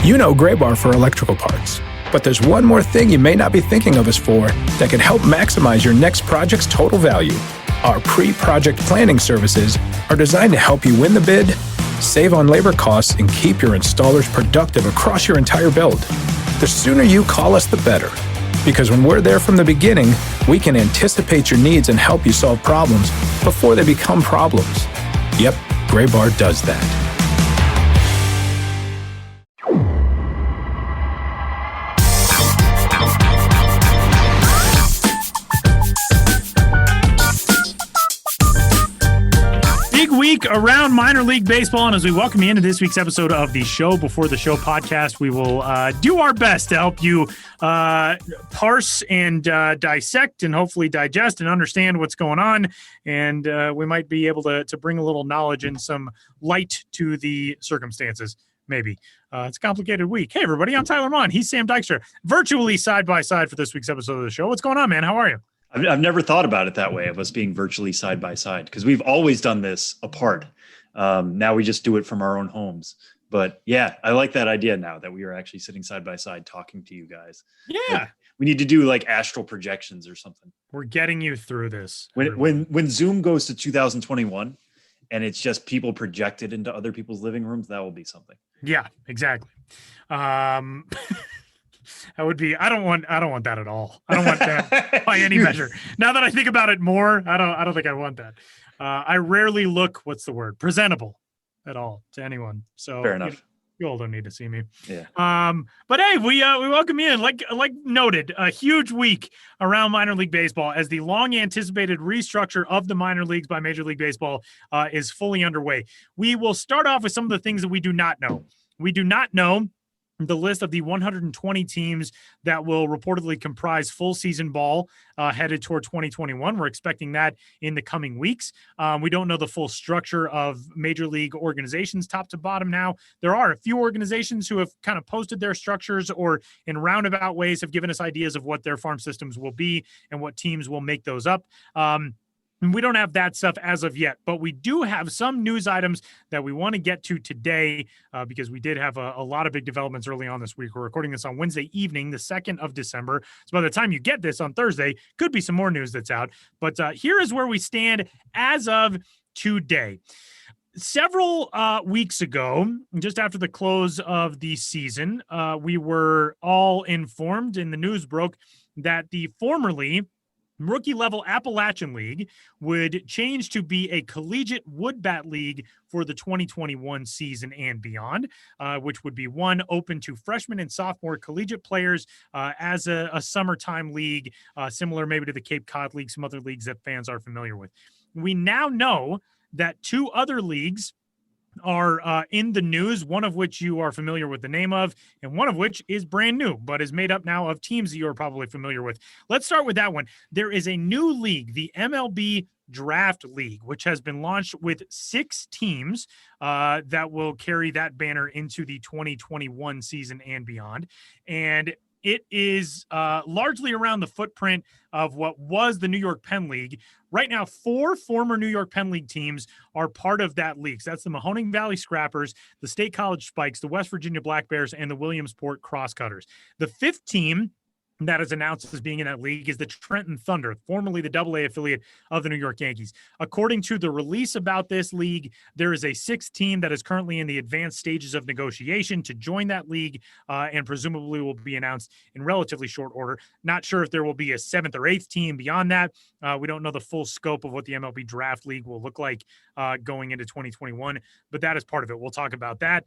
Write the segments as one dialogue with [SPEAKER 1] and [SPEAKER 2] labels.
[SPEAKER 1] You know Graybar for electrical parts, but there's one more thing you may not be thinking of us for that can help maximize your next project's total value. Our pre-project planning services are designed to help you win the bid, save on labor costs, and keep your installers productive across your entire build. The sooner you call us, the better. Because when we're there from the beginning, we can anticipate your needs and help you solve problems before they become problems. Yep, Graybar does that.
[SPEAKER 2] Week around minor league baseball, and as we welcome you into this week's episode of the Show Before the Show podcast, we will do our best to help you parse and dissect and hopefully digest and understand what's going on, and we might be able to bring a little knowledge and some light to the circumstances. Maybe. It's a complicated week. Hey, everybody, I'm Tyler Mon. He's Sam Dykstra, virtually side by side for this week's episode of the show. What's going on, man? How are you?
[SPEAKER 3] I've never thought about it that way, of us being virtually side by side, because we've always done this apart. Now we just do it from our own homes. But yeah, I like that idea now that we are actually sitting side by side talking to you guys.
[SPEAKER 2] Yeah.
[SPEAKER 3] Like, we need to do like astral projections or something.
[SPEAKER 2] We're getting you through this.
[SPEAKER 3] When Zoom goes to 2021 and it's just people projected into other people's living rooms, that will be something.
[SPEAKER 2] Yeah, exactly. That would be. I don't want that at all. I don't want that by any measure. Now that I think about it more, I don't think I want that. I rarely look, what's the word, presentable at all to anyone. So
[SPEAKER 3] fair enough.
[SPEAKER 2] You all don't need to see me.
[SPEAKER 3] Yeah.
[SPEAKER 2] But hey, we welcome you in. Like noted, a huge week around minor league baseball as the long anticipated restructure of the minor leagues by Major League Baseball is fully underway. We will start off with some of the things that we do not know. We do not know the list of the 120 teams that will reportedly comprise full season ball headed toward 2021. We're expecting that in the coming weeks. We don't know the full structure of major league organizations top to bottom now. There are a few organizations who have kind of posted their structures or in roundabout ways have given us ideas of what their farm systems will be and what teams will make those up. And we don't have that stuff as of yet, but we do have some news items that we want to get to today because we did have a lot of big developments early on this week. We're recording this on Wednesday evening, the 2nd of December. So by the time you get this on Thursday, could be some more news that's out. But here is where we stand as of today. Several weeks ago, just after the close of the season, we were all informed and the news broke that the formerly rookie-level Appalachian League would change to be a collegiate wood bat league for the 2021 season and beyond, which would be one open to freshman and sophomore collegiate players as a summertime league, similar maybe to the Cape Cod League, some other leagues that fans are familiar with. We now know that two other leagues are in the news, one of which you are familiar with the name of, and one of which is brand new, but is made up now of teams that you are probably familiar with. Let's start with that one. There is a new league, the MLB Draft League, which has been launched with 6 teams that will carry that banner into the 2021 season and beyond. And it is largely around the footprint of what was the New York Penn League. Right now, 4 former New York Penn League teams are part of that league. So that's the Mahoning Valley Scrappers, the State College Spikes, the West Virginia Black Bears, and the Williamsport Crosscutters. The 5th team that is announced as being in that league is the Trenton Thunder, formerly the AA affiliate of the New York Yankees. According to the release about this league, there is a 6th team that is currently in the advanced stages of negotiation to join that league and presumably will be announced in relatively short order. Not sure if there will be a 7th or 8th team beyond that. We don't know the full scope of what the MLB Draft League will look like going into 2021, but that is part of it. We'll talk about that.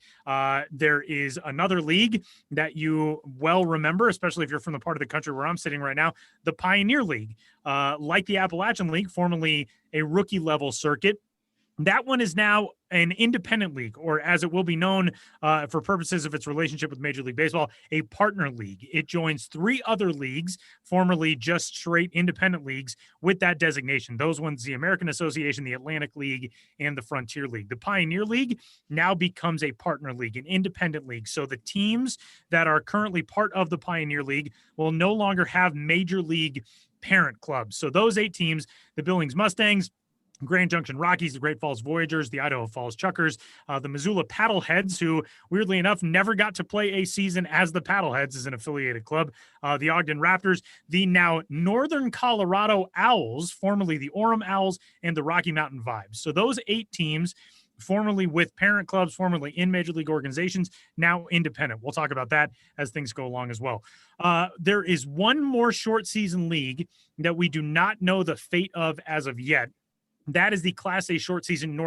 [SPEAKER 2] There is another league that you well remember, especially if you're from the part of the country where I'm sitting right now, the Pioneer League, like the Appalachian League, formerly a rookie level circuit. That one is now an independent league, or as it will be known for purposes of its relationship with Major League Baseball, a partner league. It joins 3 other leagues, formerly just straight independent leagues, with that designation. Those ones, the American Association, the Atlantic League, and the Frontier League. The Pioneer League now becomes a partner league, an independent league. So the teams that are currently part of the Pioneer League will no longer have Major League parent clubs. So those 8 teams, the Billings Mustangs, Grand Junction Rockies, the Great Falls Voyagers, the Idaho Falls Chuckers, the Missoula Paddleheads, who weirdly enough never got to play a season as the Paddleheads as an affiliated club, the Ogden Raptors, the now Northern Colorado Owls, formerly the Orem Owls, and the Rocky Mountain Vibes. So those 8 teams, formerly with parent clubs, formerly in major league organizations, now independent. We'll talk about that as things go along as well. There is one more short season league that we do not know the fate of as of yet. That is the Class A short season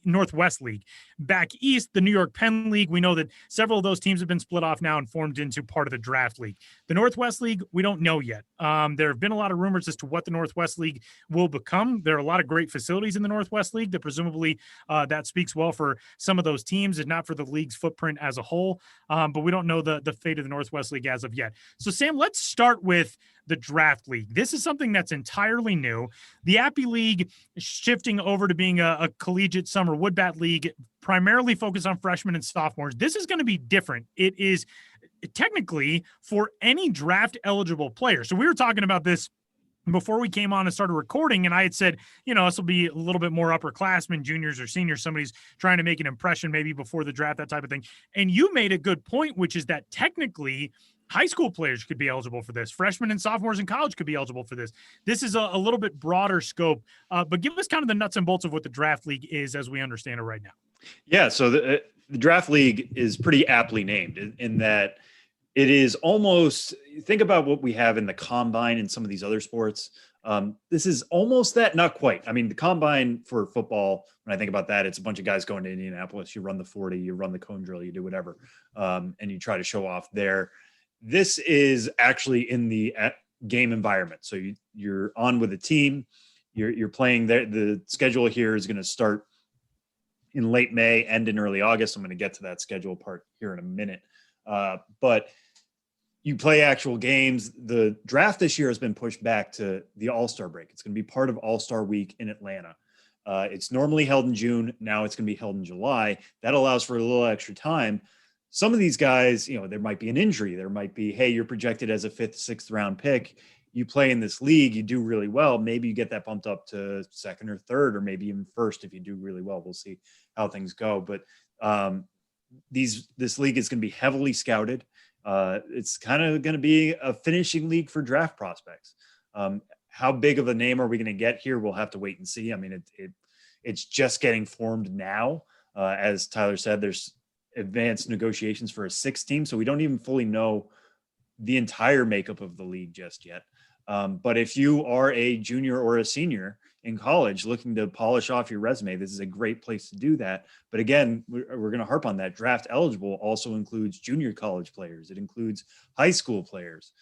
[SPEAKER 2] Northwest League. Back east, the New York Penn League, we know that several of those teams have been split off now and formed into part of the Draft League. The Northwest League, we don't know yet. There have been a lot of rumors as to what the Northwest League will become. There are a lot of great facilities in the Northwest League that presumably that speaks well for some of those teams and not for the league's footprint as a whole. But we don't know the fate of the Northwest League as of yet. So, Sam, let's start with the Draft League. This is something that's entirely new. The Appy League shifting over to being a collegiate summer woodbat league, primarily focused on freshmen and sophomores. This is going to be different. It is technically for any draft eligible player. So we were talking about this before we came on and started recording, and I had said, this will be a little bit more upperclassmen, juniors or seniors, somebody's trying to make an impression maybe before the draft, that type of thing. And you made a good point, which is that technically high school players could be eligible for this. Freshmen and sophomores in college could be eligible for this. This is a little bit broader scope, but give us kind of the nuts and bolts of what the Draft League is as we understand it right now.
[SPEAKER 3] Yeah, so the Draft League is pretty aptly named in that it is almost, think about what we have in the combine and some of these other sports. This is almost that, not quite. I mean, the combine for football, when I think about that, it's a bunch of guys going to Indianapolis. You run the 40, you run the cone drill, you do whatever, and you try to show off there. This is actually in the game environment. So you're on with a team, you're playing there. The schedule here is going to start in late May, end in early August. I'm going to get to that schedule part here in a minute. But you play actual games. The draft this year has been pushed back to the All-Star break. It's going to be part of All-Star Week in Atlanta. It's normally held in June. Now it's going to be held in July. That allows for a little extra time. Some of these guys, there might be an injury. There might be, hey, you're projected as a 5th, 6th round pick. You play in this league, you do really well. Maybe you get that bumped up to 2nd or 3rd, or maybe even 1st if you do really well. We'll see how things go. But this league is going to be heavily scouted. It's kind of going to be a finishing league for draft prospects. How big of a name are we going to get here? We'll have to wait and see. I mean, it's just getting formed now. As Tyler said, there's advanced negotiations for a 6th team. So we don't even fully know the entire makeup of the league just yet. But if you are a junior or a senior in college looking to polish off your resume, this is a great place to do that. But again, we're going to harp on that. Draft eligible also includes junior college players. It includes high school players.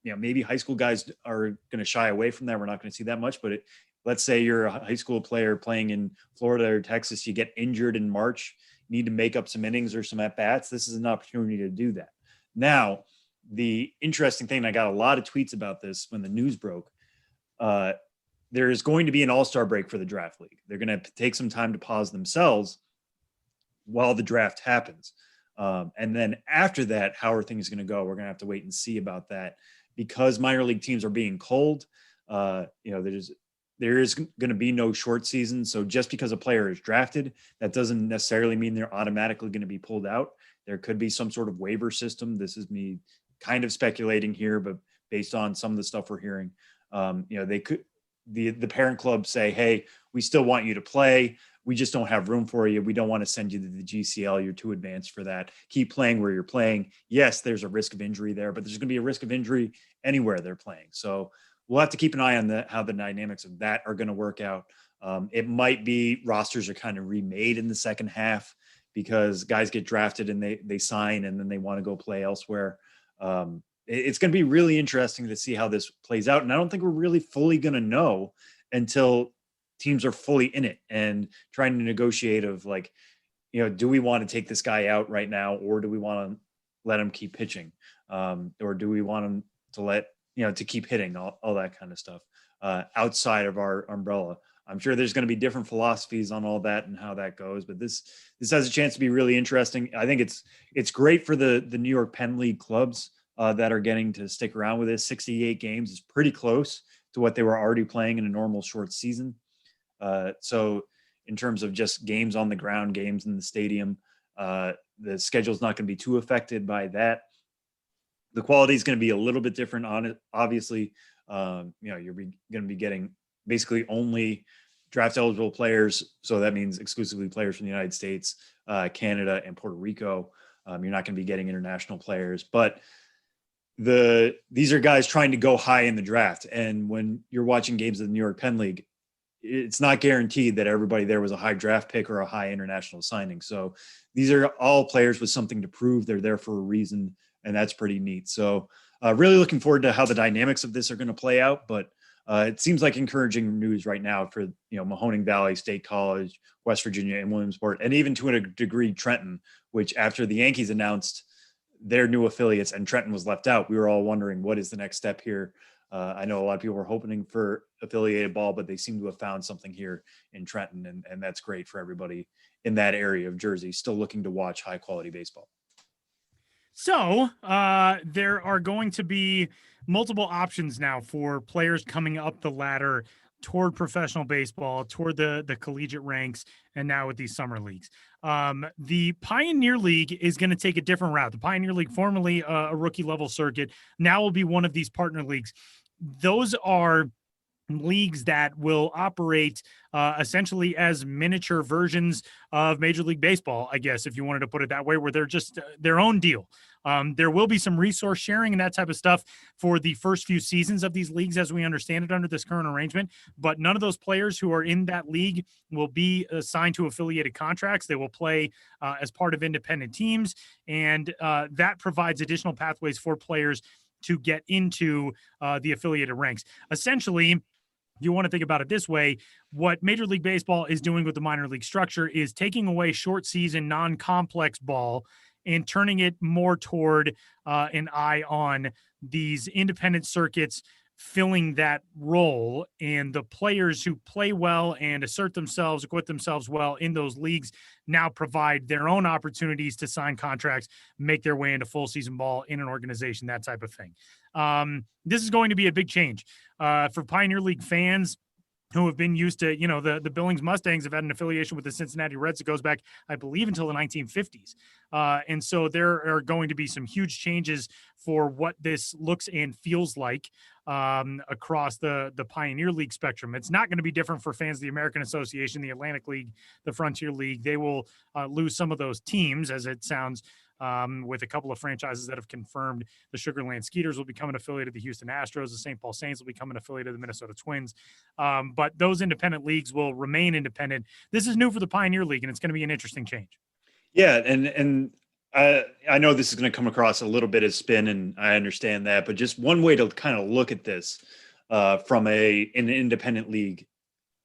[SPEAKER 3] Maybe high school guys are going to shy away from that. We're not going to see that much, but let's say you're a high school player playing in Florida or Texas, you get injured in March, need to make up some innings or some at-bats. This is an opportunity to do that. Now, the interesting thing, I got a lot of tweets about this when the news broke. There is going to be an all-star break for the Draft League. They're going to take some time to pause themselves while the draft happens. And then after that, how are things going to go? We're going to have to wait and see about that because minor league teams are being culled. There is going to be no short season. So just because a player is drafted, that doesn't necessarily mean they're automatically going to be pulled out. There could be some sort of waiver system. This is me kind of speculating here, but based on some of the stuff we're hearing, they could, the parent club say, hey, we still want you to play. We just don't have room for you. We don't want to send you to the GCL. You're too advanced for that. Keep playing where you're playing. Yes, there's a risk of injury there, but there's going to be a risk of injury anywhere they're playing. So we'll have to keep an eye on how the dynamics of that are going to work out. It might be rosters are kind of remade in the second half because guys get drafted and they sign and then they want to go play elsewhere. It's going to be really interesting to see how this plays out. And I don't think we're really fully going to know until teams are fully in it and trying to negotiate of like, do we want to take this guy out right now, or do we want to let him keep pitching? Or do we want him to to keep hitting, all that kind of stuff outside of our umbrella. I'm sure there's going to be different philosophies on all that and how that goes, but this has a chance to be really interesting. I think it's great for the New York Penn League clubs that are getting to stick around with this. 68 games is pretty close to what they were already playing in a normal short season. So in terms of just games on the ground, games in the stadium, the schedule is not going to be too affected by that. The quality is going to be a little bit different on it. Obviously, you're going to be getting basically only draft eligible players. So that means exclusively players from the United States, Canada, and Puerto Rico. You're not going to be getting international players, but these are guys trying to go high in the draft. And when you're watching games of the New York Penn League, it's not guaranteed that everybody there was a high draft pick or a high international signing. So these are all players with something to prove. They're there for a reason, and that's pretty neat. So really looking forward to how the dynamics of this are going to play out. But it seems like encouraging news right now for, Mahoning Valley, State College, West Virginia, and Williamsport, and even to a degree Trenton, which after the Yankees announced their new affiliates and Trenton was left out, we were all wondering what is the next step here. I know a lot of people were hoping for affiliated ball, but they seem to have found something here in Trenton, and that's great for everybody in that area of Jersey still looking to watch high quality baseball.
[SPEAKER 2] So there are going to be multiple options now for players coming up the ladder toward professional baseball, toward the collegiate ranks, and now with these summer leagues. The Pioneer League is going to take a different route. The Pioneer League, formerly a rookie level circuit, now will be one of these partner leagues. Those are leagues that will operate essentially as miniature versions of Major League Baseball, I guess, if you wanted to put it that way, where they're just their own deal. There will be some resource sharing and that type of stuff for the first few seasons of these leagues as we understand it under this current arrangement, but none of those players who are in that league will be assigned to affiliated contracts. They will play as part of independent teams, and that provides additional pathways for players to get into the affiliated ranks. Essentially, you want to think about it this way, what Major League Baseball is doing with the minor league structure is taking away short season, non-complex ball and turning it more toward an eye on these independent circuits filling that role, and the players who play well and assert themselves, acquit themselves well in those leagues now provide their own opportunities to sign contracts, make their way into full season ball in an organization, that type of thing. This is going to be a big change for Pioneer League fans who have been used to, the Billings Mustangs have had an affiliation with the Cincinnati Reds that goes back, I believe, until the 1950s. And so there are going to be some huge changes for what this looks and feels like across the Pioneer League spectrum. It's not going to be different for fans of the American Association, the Atlantic League, the Frontier League. They will lose some of those teams, as it sounds, with a couple of franchises that have confirmed. The Sugar Land Skeeters will become an affiliate of the Houston Astros. The St. Paul Saints will become an affiliate of the Minnesota Twins. But those independent leagues will remain independent. This is new for the Pioneer League, and it's going to be an interesting change.
[SPEAKER 3] Yeah, and I know this is going to come across a little bit as spin, and I understand that, but just one way to kind of look at this from an independent league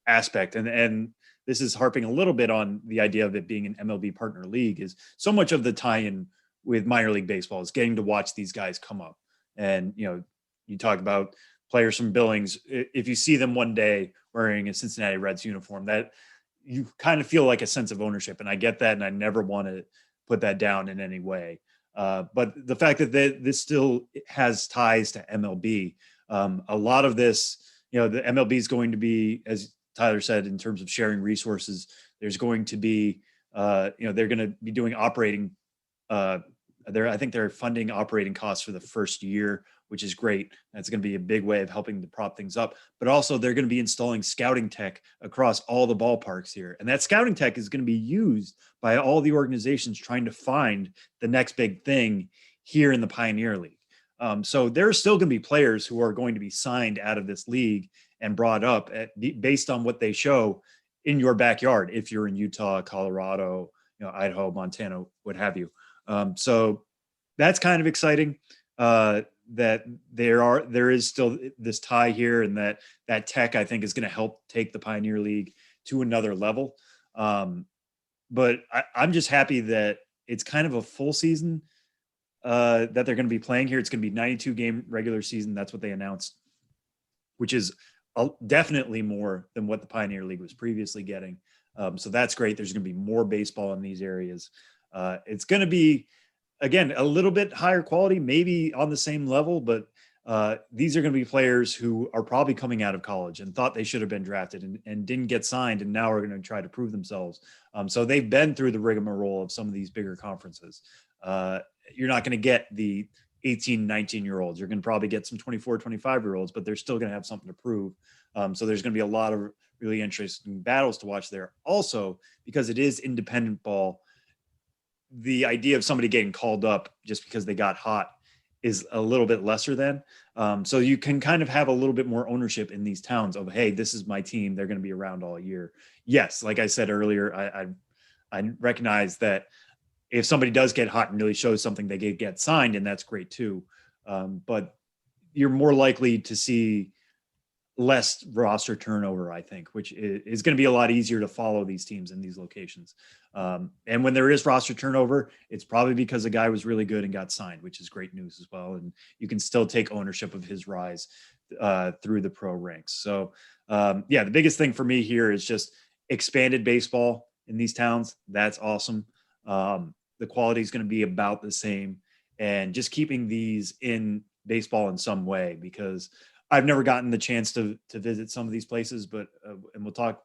[SPEAKER 3] aspect, and this is harping a little bit on the idea of it being an MLB partner league, is so much of the tie-in with minor league baseball is getting to watch these guys come up. And, you talk about players from Billings. If you see them one day wearing a Cincinnati Reds uniform, that you kind of feel like a sense of ownership. And I get that. And I never want to put that down in any way. But the fact that this still has ties to MLB, a lot of this, the MLB is going to be, as Tyler said, in terms of sharing resources, there's going to be, they're going to be doing operating. I think they're funding operating costs for the first year, which is great. That's going to be a big way of helping to prop things up. But also, they're going to be installing scouting tech across all the ballparks here, and that scouting tech is going to be used by all the organizations trying to find the next big thing here in the Pioneer League. So there are still going to be players who are going to be signed out of this league and brought up based on what they show in your backyard. If you're in Utah, Colorado, Idaho, Montana, what have you. So that's kind of exciting that there is still this tie here, and that tech, I think, is going to help take the Pioneer League to another level. But I'm just happy that it's kind of a full season that they're going to be playing here. It's going to be 92 game regular season. That's what they announced, which is definitely more than what the Pioneer League was previously getting. So that's great. There's going to be more baseball in these areas. It's going to be, again, a little bit higher quality, maybe on the same level, but these are going to be players who are probably coming out of college and thought they should have been drafted and didn't get signed, and now are going to try to prove themselves. So they've been through the rigmarole of some of these bigger conferences. You're not going to get the 18, 19-year-olds. You're going to probably get some 24, 25-year-olds, but they're still going to have something to prove. So there's going to be a lot of really interesting battles to watch there. Also, because it is independent ball, the idea of somebody getting called up just because they got hot is a little bit lesser than. So you can kind of have a little bit more ownership in these towns of, hey, this is my team. They're going to be around all year. Yes, like I said earlier, I recognize that if somebody does get hot and really shows something, they get signed, and that's great too. But you're more likely to see less roster turnover, I think, which is going to be a lot easier to follow these teams in these locations. And when there is roster turnover, it's probably because a guy was really good and got signed, which is great news as well. And you can still take ownership of his rise through the pro ranks. So the biggest thing for me here is just expanded baseball in these towns. That's awesome. The quality is going to be about the same, and just keeping these in baseball in some way, because I've never gotten the chance to visit some of these places, but and we'll talk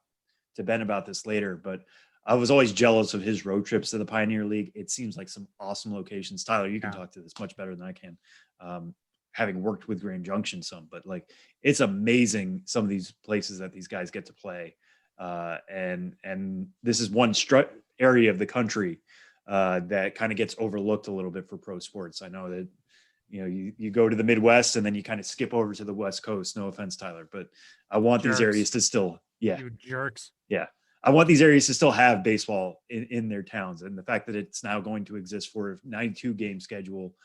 [SPEAKER 3] to Ben about this later, but I was always jealous of his road trips to the Pioneer League. It seems like some awesome locations. Tyler, you can talk to this much better than I can, having worked with Grand Junction some, but like, it's amazing some of these places that these guys get to play. And this is one area of the country that kind of gets overlooked a little bit for pro sports. I know that, you go to the Midwest and then you kind of skip over to the West Coast. No offense, Tyler, but I want these areas to still,
[SPEAKER 2] You jerks.
[SPEAKER 3] Yeah. I want these areas to still have baseball in their towns. And the fact that it's now going to exist for a 92 game schedule,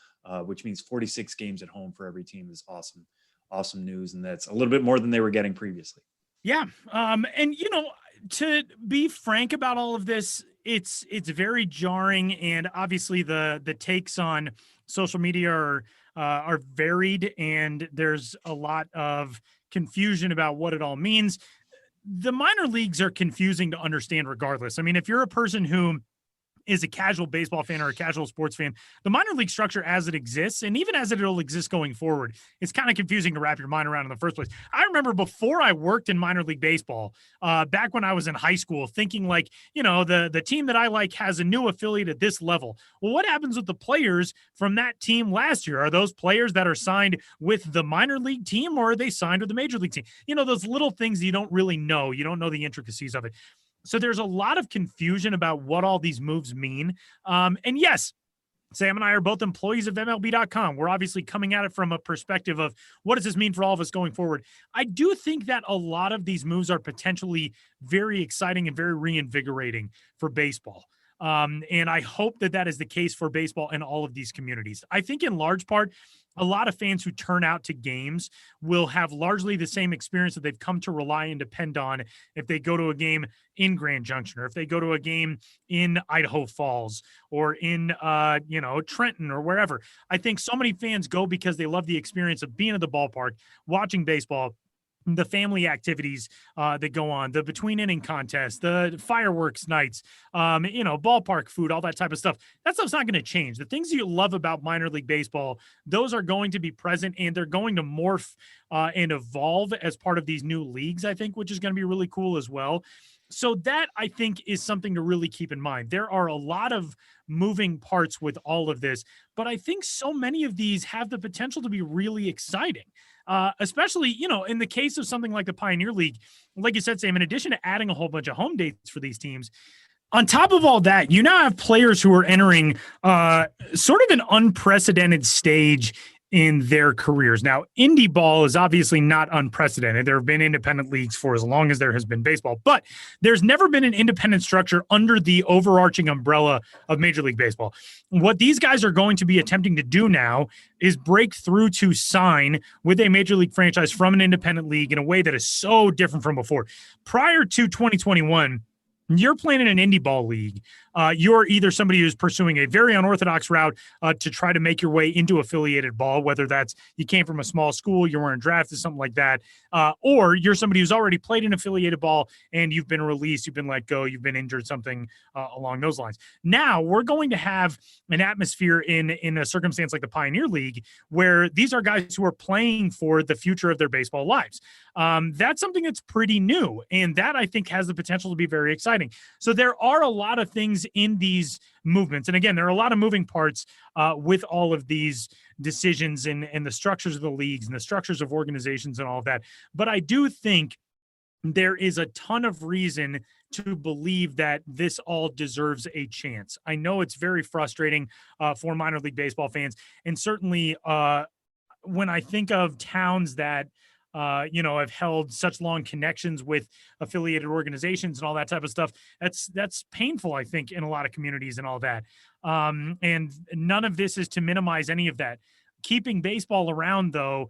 [SPEAKER 3] which means 46 games at home for every team, is awesome. Awesome news. And that's a little bit more than they were getting previously.
[SPEAKER 2] Yeah. And to be frank about all of this, it's very jarring. And obviously the takes on social media are varied, and there's a lot of confusion about what it all means. The minor leagues are confusing to understand regardless. I mean, if you're a person who is a casual baseball fan or a casual sports fan, the minor league structure as it exists, and even as it'll exist going forward, it's kind of confusing to wrap your mind around in the first place. I remember before I worked in minor league baseball, back when I was in high school, thinking like, the team that I like has a new affiliate at this level. Well, what happens with the players from that team last year? Are those players that are signed with the minor league team, or are they signed with the major league team? Those little things you don't really know. You don't know the intricacies of it. So there's a lot of confusion about what all these moves mean. And yes, Sam and I are both employees of MLB.com. We're obviously coming at it from a perspective of what does this mean for all of us going forward. I do think that a lot of these moves are potentially very exciting and very reinvigorating for baseball. And I hope that is the case for baseball in all of these communities. I think in large part, a lot of fans who turn out to games will have largely the same experience that they've come to rely and depend on if they go to a game in Grand Junction, or if they go to a game in Idaho Falls, or in, Trenton, or wherever. I think so many fans go because they love the experience of being at the ballpark, watching baseball, the family activities that go on, the between inning contest, the fireworks nights, ballpark food, all that type of stuff. That stuff's not going to change. The things you love about minor league baseball, those are going to be present, and they're going to morph and evolve as part of these new leagues, I think, which is going to be really cool as well. So that, I think, is something to really keep in mind. There are a lot of moving parts with all of this, but I think so many of these have the potential to be really exciting. Especially, in the case of something like the Pioneer League, like you said, Sam, in addition to adding a whole bunch of home dates for these teams, on top of all that, you now have players who are entering sort of an unprecedented stage in their careers. Now, indie ball is obviously not unprecedented. There have been independent leagues for as long as there has been baseball, but there's never been an independent structure under the overarching umbrella of Major League Baseball. What these guys are going to be attempting to do now is break through to sign with a Major League franchise from an independent league in a way that is so different from before. Prior to 2021, you're playing in an indie ball league. you're either somebody who's pursuing a very unorthodox route to try to make your way into affiliated ball, whether that's you came from a small school, you weren't drafted, something like that, or you're somebody who's already played in affiliated ball and you've been released, you've been let go, you've been injured, something along those lines. Now we're going to have an atmosphere in a circumstance like the Pioneer League where these are guys who are playing for the future of their baseball lives. That's something that's pretty new, and that I think has the potential to be very exciting. So there are a lot of things in these movements, and again, there are a lot of moving parts with all of these decisions and the structures of the leagues and the structures of organizations and all of that. But I do think there is a ton of reason to believe that this all deserves a chance. I know it's very frustrating for minor league baseball fans, and certainly when I think of towns that have held such long connections with affiliated organizations and all that type of stuff, that's painful, I think, in a lot of communities and all that. And none of this is to minimize any of that. Keeping baseball around, though,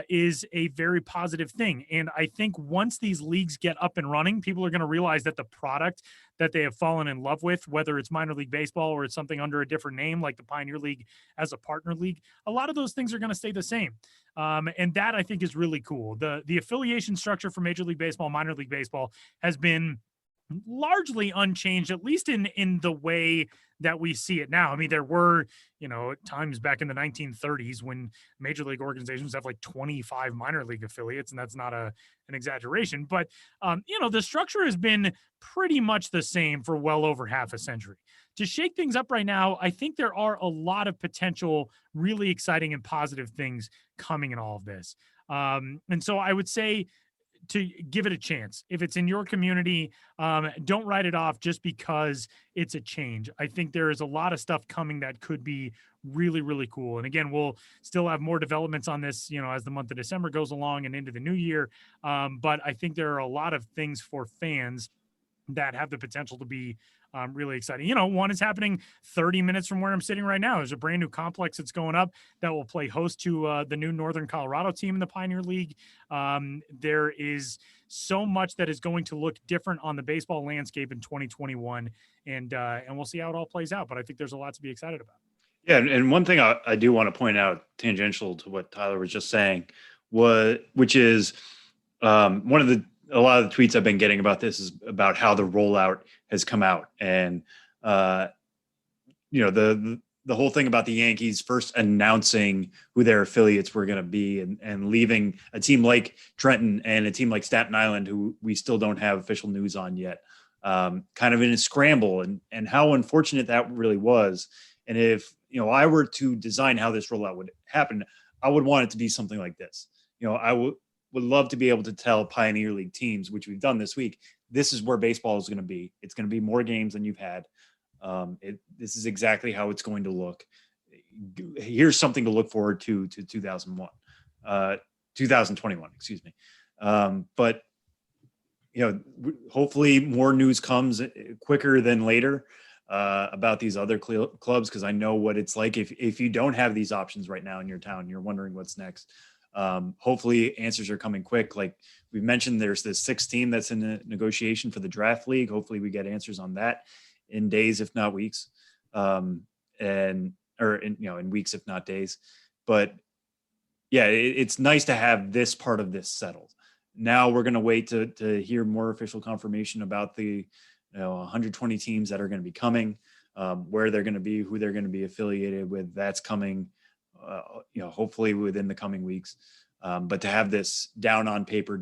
[SPEAKER 2] is a very positive thing. And I think once these leagues get up and running, people are going to realize that the product that they have fallen in love with, whether it's minor league baseball or it's something under a different name like the Pioneer League as a partner league, a lot of those things are going to stay the same. And that I think is really cool. The affiliation structure for Major League Baseball, minor league baseball has been largely unchanged, at least in the way that we see it now. I mean, there were, times back in the 1930s when major league organizations have like 25 minor league affiliates, and that's not an exaggeration. But, the structure has been pretty much the same for well over half a century. To shake things up right now, I think there are a lot of potential, really exciting and positive things coming in all of this. And so I would say, to give it a chance. If it's in your community, don't write it off just because it's a change. I think there is a lot of stuff coming that could be really, really cool. And again, we'll still have more developments on this, as the month of December goes along and into the new year. But I think there are a lot of things for fans that have the potential to be really exciting. One is happening 30 minutes from where I'm sitting right now. There's a brand new complex that's going up that will play host to the new Northern Colorado team in the Pioneer League. There is so much that is going to look different on the baseball landscape in 2021, and we'll see how it all plays out. But I think there's a lot to be excited about.
[SPEAKER 3] Yeah, and one thing I do want to point out, tangential to what Tyler was just saying, which is a lot of the tweets I've been getting about this is about how the rollout has come out. And, the whole thing about the Yankees first announcing who their affiliates were going to be and leaving a team like Trenton and a team like Staten Island, who we still don't have official news on yet, kind of in a scramble, and how unfortunate that really was. And if, I were to design how this rollout would happen, I would want it to be something like this. I would love to be able to tell Pioneer League teams, which we've done this week, this is where baseball is going to be. It's going to be more games than you've had. This is exactly how it's going to look. Here's something to look forward to 2021, excuse me. But, hopefully more news comes quicker than later about these other clubs, because I know what it's like. If you don't have these options right now in your town, you're wondering what's next. Hopefully answers are coming quick. Like we mentioned, there's this 6th team that's in the negotiation for the draft league. Hopefully we get answers on that in days, if not weeks, in weeks, if not days. But yeah, it's nice to have this part of this settled. Now we're going to wait to hear more official confirmation about the 120 teams that are going to be coming, where they're going to be, who they're going to be affiliated with. That's coming, hopefully within the coming weeks. But to have this down on paper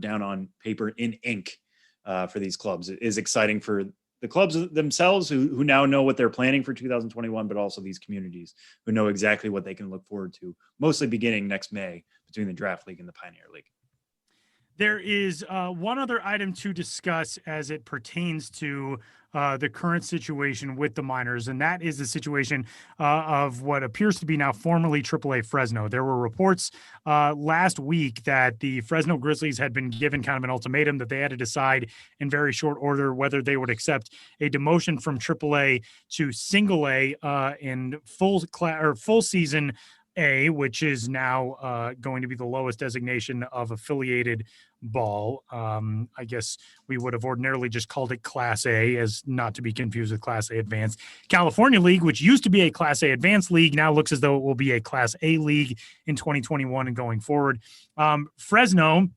[SPEAKER 3] in ink for these clubs is exciting for the clubs themselves who now know what they're planning for 2021, but also these communities who know exactly what they can look forward to, mostly beginning next May between the Draft League and the Pioneer League.
[SPEAKER 2] There is one other item to discuss as it pertains to the current situation with the minors, and that is the situation of what appears to be now formerly AAA Fresno. There were reports last week that the Fresno Grizzlies had been given kind of an ultimatum that they had to decide in very short order whether they would accept a demotion from AAA to Single A in full season A, which is now going to be the lowest designation of affiliated ball. I guess we would have ordinarily just called it Class A, as not to be confused with Class A Advanced. California League, which used to be a Class A Advanced league, now looks as though it will be a Class A league in 2021 and going forward. Fresno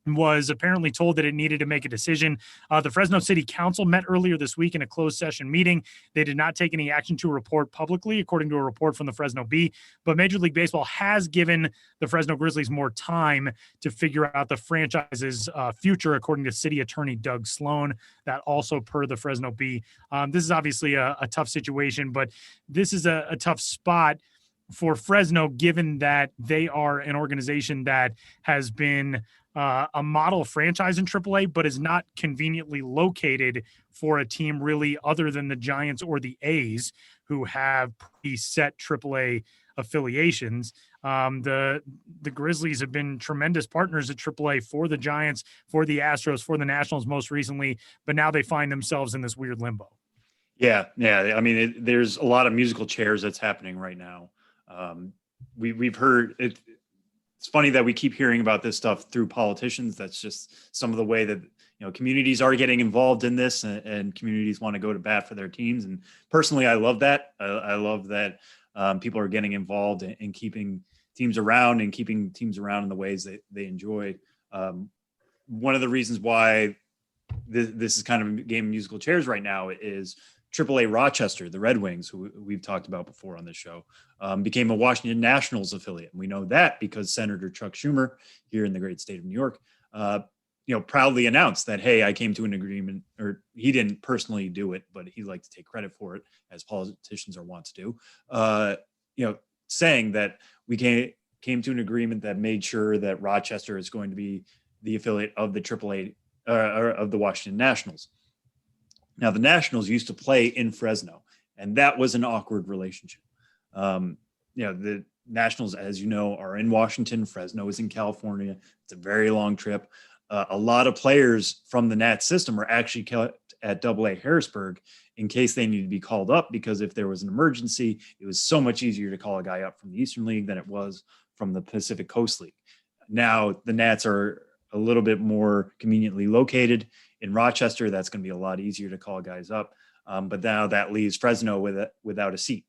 [SPEAKER 2] was apparently told that it needed to make a decision. The Fresno City Council met earlier this week in a closed session meeting. They did not take any action to report publicly, according to a report from the Fresno Bee, but Major League Baseball has given the Fresno Grizzlies more time to figure out the franchise's future, according to City Attorney Doug Sloan. That also per the Fresno Bee. This is obviously a tough situation, but this is a tough spot for Fresno, given that they are an organization that has been a model franchise in AAA, but is not conveniently located for a team really other than the Giants or the A's, who have preset AAA affiliations. The Grizzlies have been tremendous partners at AAA for the Giants, for the Astros, for the Nationals most recently, but now they find themselves in this weird limbo.
[SPEAKER 3] Yeah. I mean, there's a lot of musical chairs that's happening right now. We've heard it. It's funny that we keep hearing about this stuff through politicians. That's just some of the way that, communities are getting involved in this, and communities want to go to bat for their teams. And personally, I love that. I love that people are getting involved in keeping teams around and keeping teams around in the ways that they enjoy. One of the reasons why this is kind of a game of musical chairs right now is AAA Rochester, the Red Wings, who we've talked about before on this show, became a Washington Nationals affiliate. And we know that because Senator Chuck Schumer here in the great state of New York, proudly announced that, hey, I came to an agreement, or he didn't personally do it, but he liked to take credit for it, as politicians are wont to do, saying that we came to an agreement that made sure that Rochester is going to be the affiliate of the AAA or of the Washington Nationals. Now, the Nationals used to play in Fresno, and that was an awkward relationship. The Nationals, as you know, are in Washington. Fresno is in California. It's a very long trip. A lot of players from the Nat system are actually kept at AA Harrisburg in case they need to be called up, because if there was an emergency, it was so much easier to call a guy up from the Eastern League than it was from the Pacific Coast League. Now, the Nats are a little bit more conveniently located in Rochester. That's going to be a lot easier to call guys up. But now that leaves Fresno without a seat.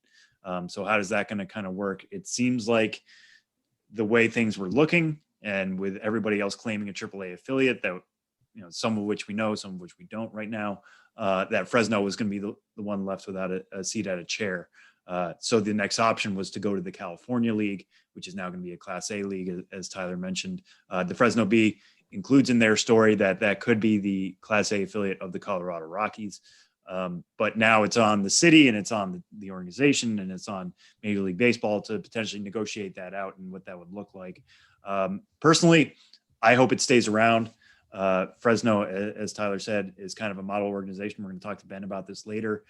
[SPEAKER 3] So how is that going to kind of work? It seems like the way things were looking, and with everybody else claiming a AAA affiliate, that, some of which we know, some of which we don't right now, that Fresno was going to be the one left without a seat at a chair. So the next option was to go to the California League, which is now going to be a Class A league, as Tyler mentioned. The Fresno Bee includes in their story that could be the Class A affiliate of the Colorado Rockies. But now it's on the city, and it's on the organization, and it's on Major League Baseball to potentially negotiate that out and what that would look like. Personally, I hope it stays around. Fresno, as Tyler said, is kind of a model organization. We're going to talk to Ben about this later.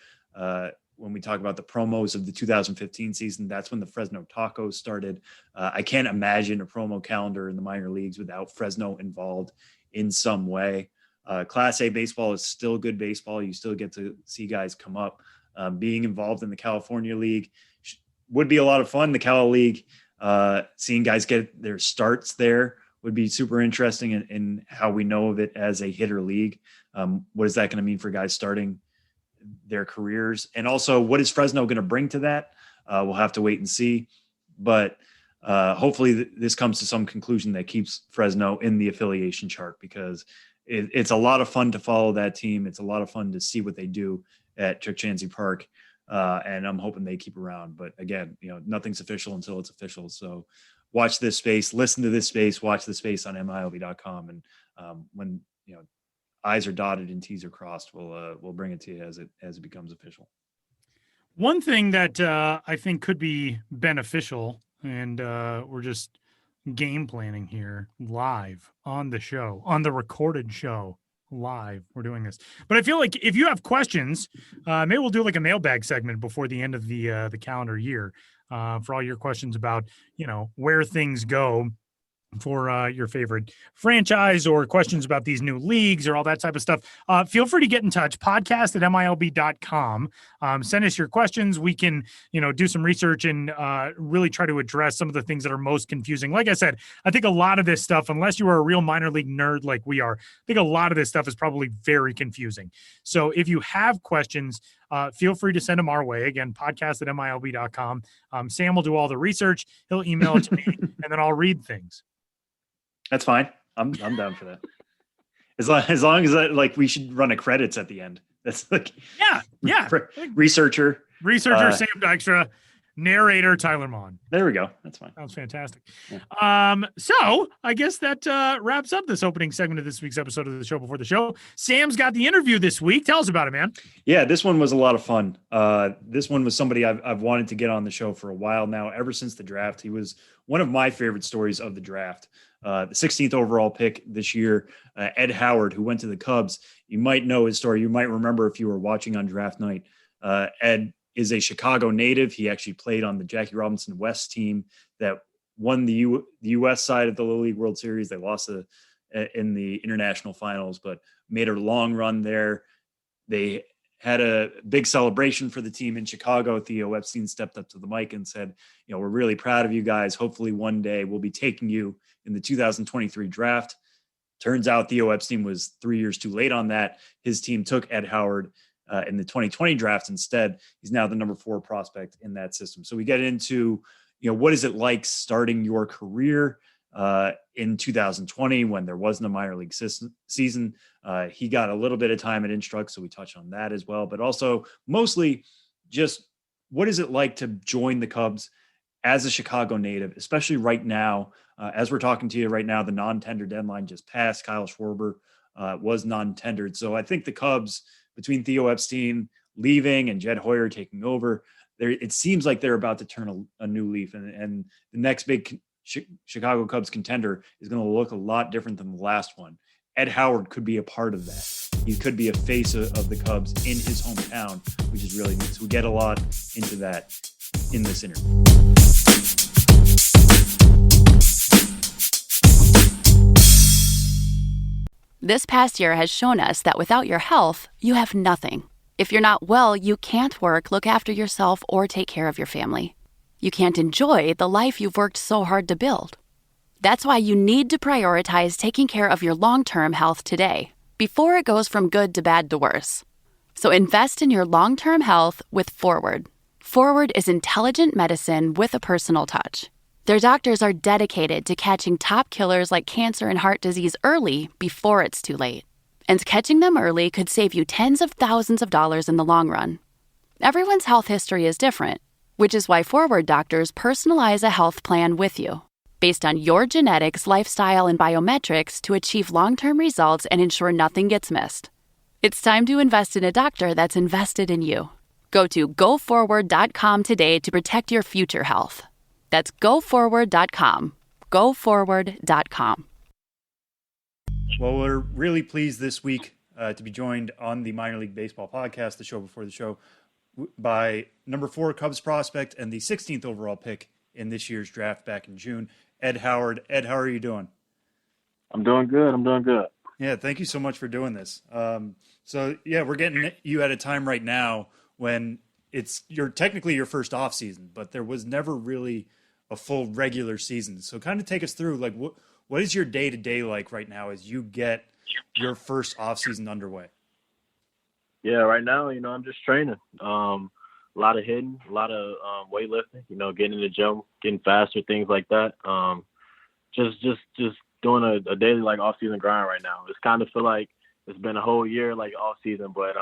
[SPEAKER 3] When we talk about the promos of the 2015 season, that's when the Fresno Tacos started. I can't imagine a promo calendar in the minor leagues without Fresno involved in some way. Class A baseball is still good baseball. You still get to see guys come up. Being involved in the California League would be a lot of fun. The Cal League, seeing guys get their starts there would be super interesting in how we know of it as a hitter league. What is that going to mean for guys starting their careers? And also, what is Fresno going to bring to that? We'll have to wait and see. But hopefully this comes to some conclusion that keeps Fresno in the affiliation chart, because it's a lot of fun to follow that team. It's a lot of fun to see what they do at Chuck Chansey Park. And I'm hoping they keep around. But again, nothing's official until it's official. So watch this space, listen to this space, watch the space on MILB.com. And when, I's are dotted and T's are crossed, we'll bring it to you as it becomes official.
[SPEAKER 2] One thing that I think could be beneficial, and we're just game planning here live on the show, on the recorded show live. We're doing this, but I feel like if you have questions, maybe we'll do like a mailbag segment before the end of the calendar year for all your questions about, where things go for your favorite franchise or questions about these new leagues or all that type of stuff, feel free to get in touch. Podcast at MILB.com. Send us your questions. We can, do some research and really try to address some of the things that are most confusing. Like I said, I think a lot of this stuff, unless you are a real minor league nerd like we are, I think a lot of this stuff is probably very confusing. So if you have questions, feel free to send them our way. Again, podcast at MILB.com. Sam will do all the research. He'll email it to me, and then I'll read things.
[SPEAKER 3] That's fine. I'm down for that. As long as that, like, we should run a credits at the end. That's like,
[SPEAKER 2] yeah.
[SPEAKER 3] Researcher
[SPEAKER 2] Sam Dykstra, narrator Tyler Maughan.
[SPEAKER 3] There we go. That's fine.
[SPEAKER 2] That was fantastic.
[SPEAKER 3] Yeah.
[SPEAKER 2] So I guess that wraps up this opening segment of this week's episode of the Show Before the Show. Sam's got the interview this week. Tell us about it, man.
[SPEAKER 3] Yeah, this one was a lot of fun. This one was somebody I've wanted to get on the show for a while now, ever since the draft. He was one of my favorite stories of the draft. The 16th overall pick this year, Ed Howard, who went to the Cubs. You might know his story. You might remember if you were watching on draft night. Ed is a Chicago native. He actually played on the Jackie Robinson West team that won the U.S. side of the Little League World Series. They lost in the international finals, but made a long run there. They had a big celebration for the team in Chicago. Theo Epstein stepped up to the mic and said, we're really proud of you guys. Hopefully one day we'll be taking you in the 2023 draft. Turns out Theo Epstein was 3 years too late on that. His team took Ed Howard in the 2020 draft instead. He's now the number 4 prospect in that system. So we get into, what is it like starting your career in 2020 when there wasn't a minor league season. He got a little bit of time at Instruct, so we touch on that as well. But also mostly just what is it like to join the Cubs as a Chicago native, especially right now. As we're talking to you right now, the non-tender deadline just passed. Kyle Schwarber was non-tendered. So I think the Cubs, between Theo Epstein leaving and Jed Hoyer taking over, it seems like they're about to turn a new leaf. And the next big Chicago Cubs contender is going to look a lot different than the last one. Ed Howard could be a part of that. He could be a face of the Cubs in his hometown, which is really neat. So we get a lot into that in this interview.
[SPEAKER 4] This past year has shown us that without your health, you have nothing. If you're not well, you can't work, look after yourself, or take care of your family. You can't enjoy the life you've worked so hard to build. That's why you need to prioritize taking care of your long-term health today, before it goes from good to bad to worse. So invest in your long-term health with Forward. Forward is intelligent medicine with a personal touch. Their doctors are dedicated to catching top killers like cancer and heart disease early before it's too late. And catching them early could save you tens of thousands of dollars in the long run. Everyone's health history is different, which is why Forward doctors personalize a health plan with you, based on your genetics, lifestyle, and biometrics to achieve long-term results and ensure nothing gets missed. It's time to invest in a doctor that's invested in you. Go to GoForward.com today to protect your future health. That's GoForward.com. GoForward.com.
[SPEAKER 3] Well, we're really pleased this week to be joined on the Minor League Baseball podcast, the show before the show, by number 4 Cubs prospect and the 16th overall pick in this year's draft back in June, Ed Howard. Ed, how are you doing?
[SPEAKER 5] I'm doing good.
[SPEAKER 3] Yeah, thank you so much for doing this. We're getting you at a time right now when you're technically your first off season, but there was never really a full regular season. So kind of take us through, like, what is your day-to-day like right now as you get your first off season underway?
[SPEAKER 5] Yeah, right now, I'm just training. A lot of hitting, a lot of weightlifting, getting in the gym, getting faster, things like that. Just doing a daily, like, off-season grind right now. It's kind of feel like it's been a whole year, like, off-season, but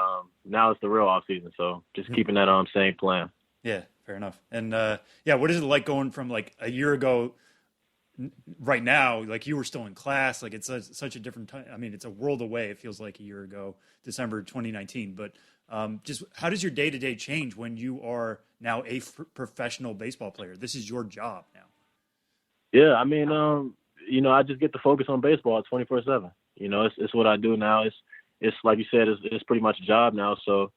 [SPEAKER 5] now it's the real off-season, so just keeping that same plan.
[SPEAKER 3] Yeah, fair enough. And, what is it like going from, like, a year ago right now? Like, you were still in class. Like, it's such a different time. I mean, it's a world away. It feels like a year ago, December 2019. But just how does your day-to-day change when you are now a professional baseball player? This is your job now.
[SPEAKER 5] Yeah, I mean, I just get to focus on baseball 24/7. It's what I do now. It's like you said, it's pretty much a job now. So,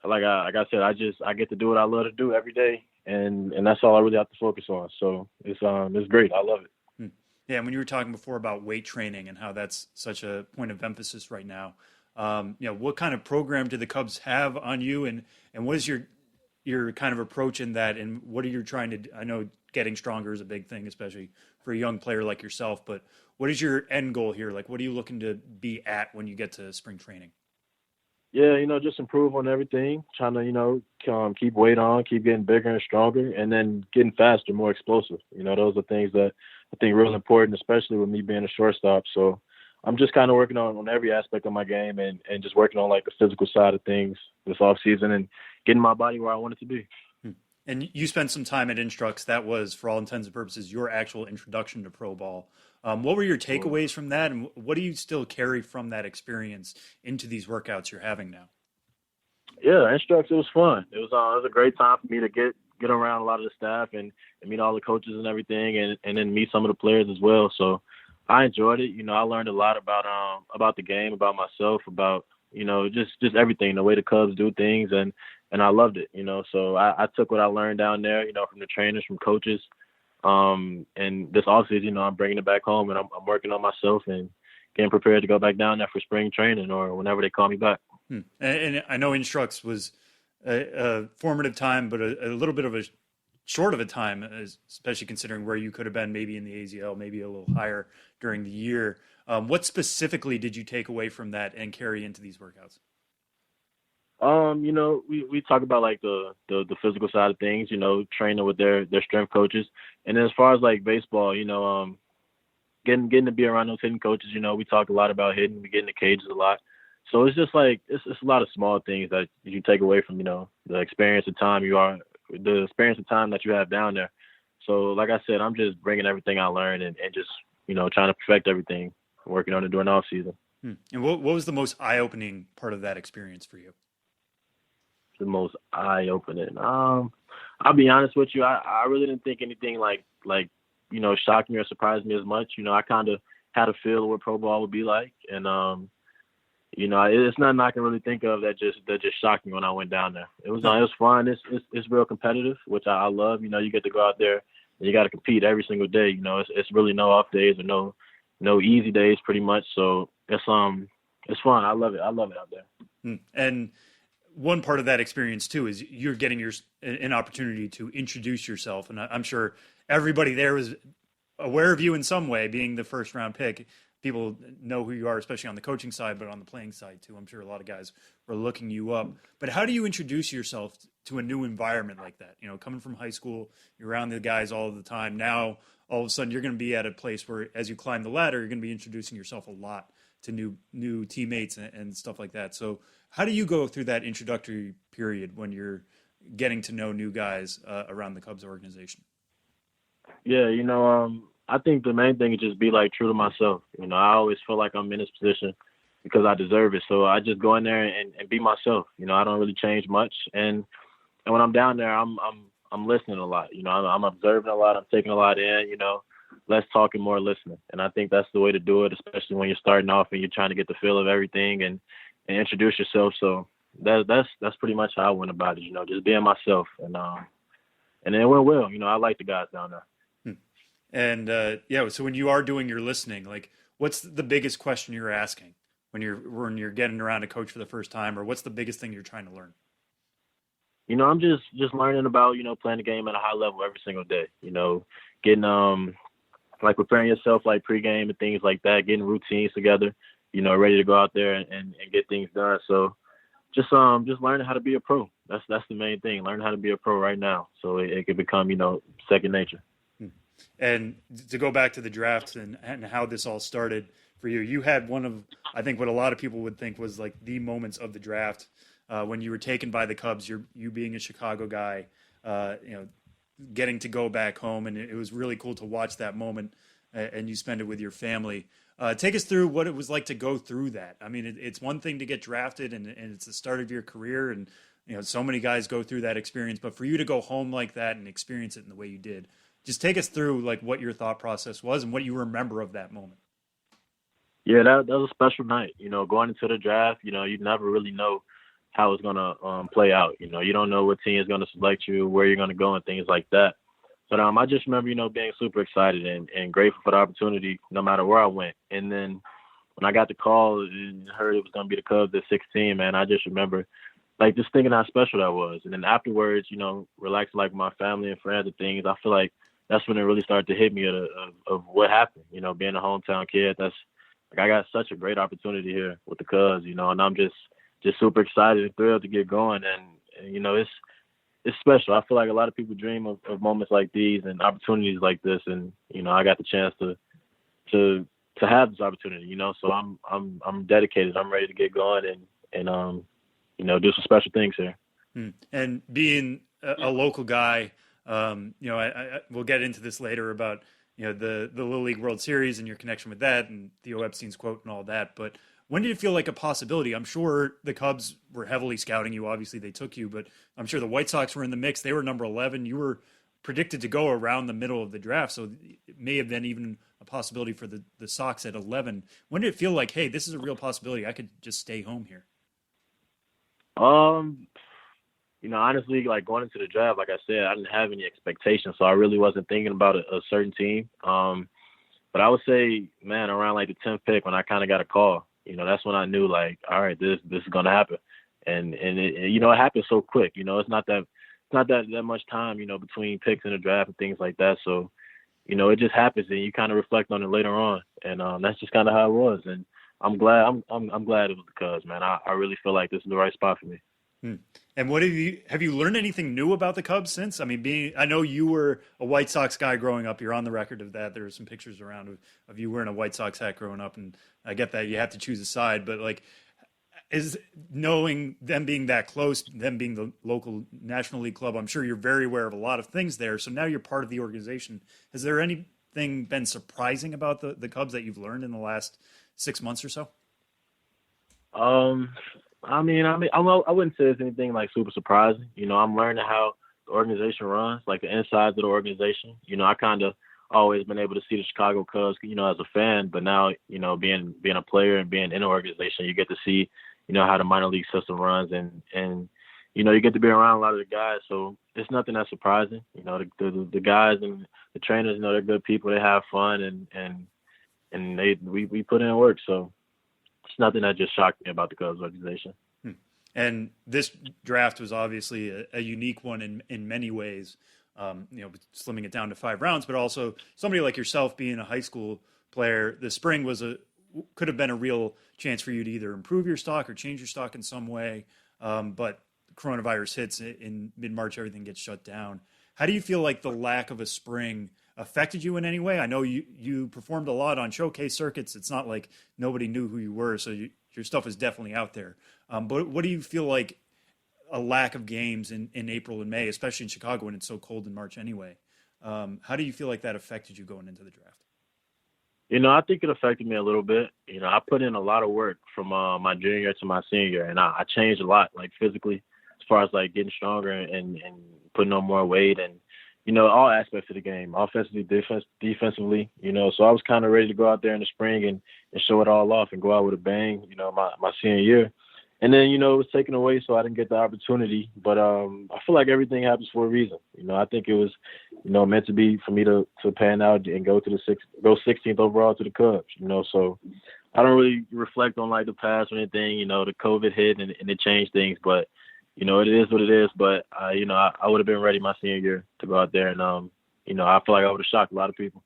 [SPEAKER 5] like I said, I get to do what I love to do every day, and that's all I really have to focus on. So it's great. I love it.
[SPEAKER 3] Yeah, when you were talking before about weight training and how that's such a point of emphasis right now, what kind of program do the Cubs have on you, and what is your kind of approach in that, and what are you trying to? I know getting stronger is a big thing, especially for a young player like yourself. But what is your end goal here? Like, what are you looking to be at when you get to spring training?
[SPEAKER 5] Yeah, just improve on everything. Trying to, keep weight on, keep getting bigger and stronger, and then getting faster, more explosive. Those are things that I think are really important, especially with me being a shortstop. So I'm just kind of working on every aspect of my game and just working on like the physical side of things this off season and getting my body where I want it to be.
[SPEAKER 3] And you spent some time at Instructs. That was, for all intents and purposes, your actual introduction to pro ball. What were your takeaways from that, and what do you still carry from that experience into these workouts you're having now?
[SPEAKER 5] Yeah, Instructs, it was fun. It was a great time for me to get around a lot of the staff and meet all the coaches and everything, and then meet some of the players as well. So I enjoyed it. I learned a lot about the game, about myself, about just everything, the way the Cubs do things, and I loved it. So I took what I learned down there, from the trainers, from coaches. And this offseason, I'm bringing it back home, and I'm working on myself and getting prepared to go back down there for spring training or whenever they call me back.
[SPEAKER 3] And I know Instructs was a formative time, but a little bit of a short of a time, especially considering where you could have been maybe in the AZL, maybe a little higher during the year. What specifically did you take away from that and carry into these workouts? We talk about like the physical side of things, training with their strength coaches. And then as far as like baseball, getting to be around those hitting coaches, we talk a lot about hitting, we get in the cages a lot. So it's just like, it's a lot of small things that you take away from, the experience of time that you have down there. So like I said, I'm just bringing everything I learned and just, trying to perfect everything, working on it during the off season. And what was the most eye-opening part of that experience for you?
[SPEAKER 5] The most eye-opening. I'll be honest with you. I really didn't think anything like shocked me or surprised me as much. I kind of had a feel of what pro ball would be like, and it's nothing I can really think of that just shocked me when I went down there. It was fun. It's real competitive, which I love. You get to go out there and you got to compete every single day. It's really no off days or no easy days, pretty much. So it's fun. I love it. I love it out there.
[SPEAKER 3] And one part of that experience too is you're getting an opportunity to introduce yourself, and I'm sure everybody there was aware of you in some way, being the first round pick. People know who you are, especially on the coaching side, but on the playing side too. I'm sure a lot of guys were looking you up. But how do you introduce yourself to a new environment like that? Coming from high school, you're around the guys all the time. Now, all of a sudden, you're going to be at a place where, as you climb the ladder, you're going to be introducing yourself a lot to new teammates and stuff like that. So how do you go through that introductory period when you're getting to know new guys around the Cubs organization?
[SPEAKER 5] Yeah, I think the main thing is just be like true to myself. I always feel like I'm in this position because I deserve it. So I just go in there and be myself. I don't really change much. And when I'm down there, I'm listening a lot. I'm observing a lot. I'm taking a lot in. Less talking, more listening. And I think that's the way to do it, especially when you're starting off and you're trying to get the feel of everything and introduce yourself. So that's pretty much how I went about it. Just being myself. And it went well. I like the guys down there.
[SPEAKER 3] And so when you are doing your listening, like, what's the biggest question you're asking when you're getting around a coach for the first time, or what's the biggest thing you're trying to learn?
[SPEAKER 5] I'm just learning about playing the game at a high level every single day. Getting like preparing yourself like pregame and things like that, getting routines together. Ready to go out there and get things done. So just learning how to be a pro. That's the main thing. Learning how to be a pro right now, so it can become second nature.
[SPEAKER 3] And to go back to the draft and how this all started for you, you had one of, I think, what a lot of people would think was like the moments of the draft when you were taken by the Cubs. You being a Chicago guy, getting to go back home, and it was really cool to watch that moment, and you spend it with your family. Take us through what it was like to go through that. I mean, it's one thing to get drafted, and it's the start of your career, and so many guys go through that experience. But for you to go home like that and experience it in the way you did, just take us through like what your thought process was and what you remember of that moment.
[SPEAKER 5] Yeah, that was a special night. Going into the draft, you never really know how it's gonna play out. You don't know what team is gonna select you, where you're gonna go, and things like that. But I just remember, being super excited and grateful for the opportunity no matter where I went. And then when I got the call and heard it was going to be the Cubs at 16, man, I just remember like just thinking how special that was. And then afterwards, relaxing like my family and friends and things, I feel like that's when it really started to hit me of what happened, being a hometown kid. That's like, I got such a great opportunity here with the Cubs, and I'm just super excited and thrilled to get going. And it's special. I feel like a lot of people dream of moments like these and opportunities like this. And, I got the chance to have this opportunity, so I'm dedicated. I'm ready to get going and do some special things here.
[SPEAKER 3] And being a local guy, I we'll get into this later about, the Little League World Series and your connection with that and Theo Epstein's quote and all that. But when did it feel like a possibility? I'm sure the Cubs were heavily scouting you. Obviously, they took you, but I'm sure the White Sox were in the mix. They were number 11. You were predicted to go around the middle of the draft, so it may have been even a possibility for the Sox at 11. When did it feel like, hey, this is a real possibility? I could just stay home here.
[SPEAKER 5] Honestly, like going into the draft, like I said, I didn't have any expectations, so I really wasn't thinking about a certain team. But I would say, man, around like the 10th pick when I kind of got a call, that's when I knew like, all right, this is gonna happen, and it happened so quick. It's not that much time, between picks in the draft and things like that. So, it just happens, and you kind of reflect on it later on, and that's just kind of how it was. And I'm glad it was the Cubs, man. I really feel like this is the right spot for me.
[SPEAKER 3] And what have you learned anything new about the Cubs since? I mean, I know you were a White Sox guy growing up. You're on the record of that. There are some pictures around of you wearing a White Sox hat growing up, and I get that you have to choose a side. But like, is knowing them being that close, them being the local National League club, I'm sure you're very aware of a lot of things there. So now you're part of the organization. Has there anything been surprising about the Cubs that you've learned in the last 6 months or so?
[SPEAKER 5] I wouldn't say it's anything like super surprising. I'm learning how the organization runs, like the insides of the organization. I kind of always been able to see the Chicago Cubs, as a fan, but now, being a player and being in the organization, you get to see, how the minor league system runs and you get to be around a lot of the guys. So it's nothing that's surprising. The guys and the trainers, they're good people. They have fun and we put in work. So it's nothing that just shocked me about the Cubs organization.
[SPEAKER 3] And this draft was obviously a unique one in many ways, slimming it down to 5 rounds, but also somebody like yourself being a high school player, the spring could have been a real chance for you to either improve your stock or change your stock in some way. But coronavirus hits in mid-March, everything gets shut down. How do you feel like the lack of a spring affected you in any way? I know you performed a lot on showcase circuits. It's not like nobody knew who you were, so your stuff is definitely out there. But what do you feel like a lack of games in April and May, especially in Chicago when it's so cold in March anyway? How do you feel like that affected you going into the draft?
[SPEAKER 5] I think it affected me a little bit. I put in a lot of work from my junior year to my senior year, and I changed a lot, like physically, as far as like getting stronger and putting on more weight and, all aspects of the game, offensively, defensively, so I was kind of ready to go out there in the spring and show it all off and go out with a bang, my senior year. And then, it was taken away, so I didn't get the opportunity. But I feel like everything happens for a reason. I think it was, meant to be for me to pan out and go 16th overall to the Cubs, So I don't really reflect on like the past or anything. The COVID hit and it changed things. But, it is what it is. But, I would have been ready my senior year to go out there. And, I feel like I would have shocked a lot of people.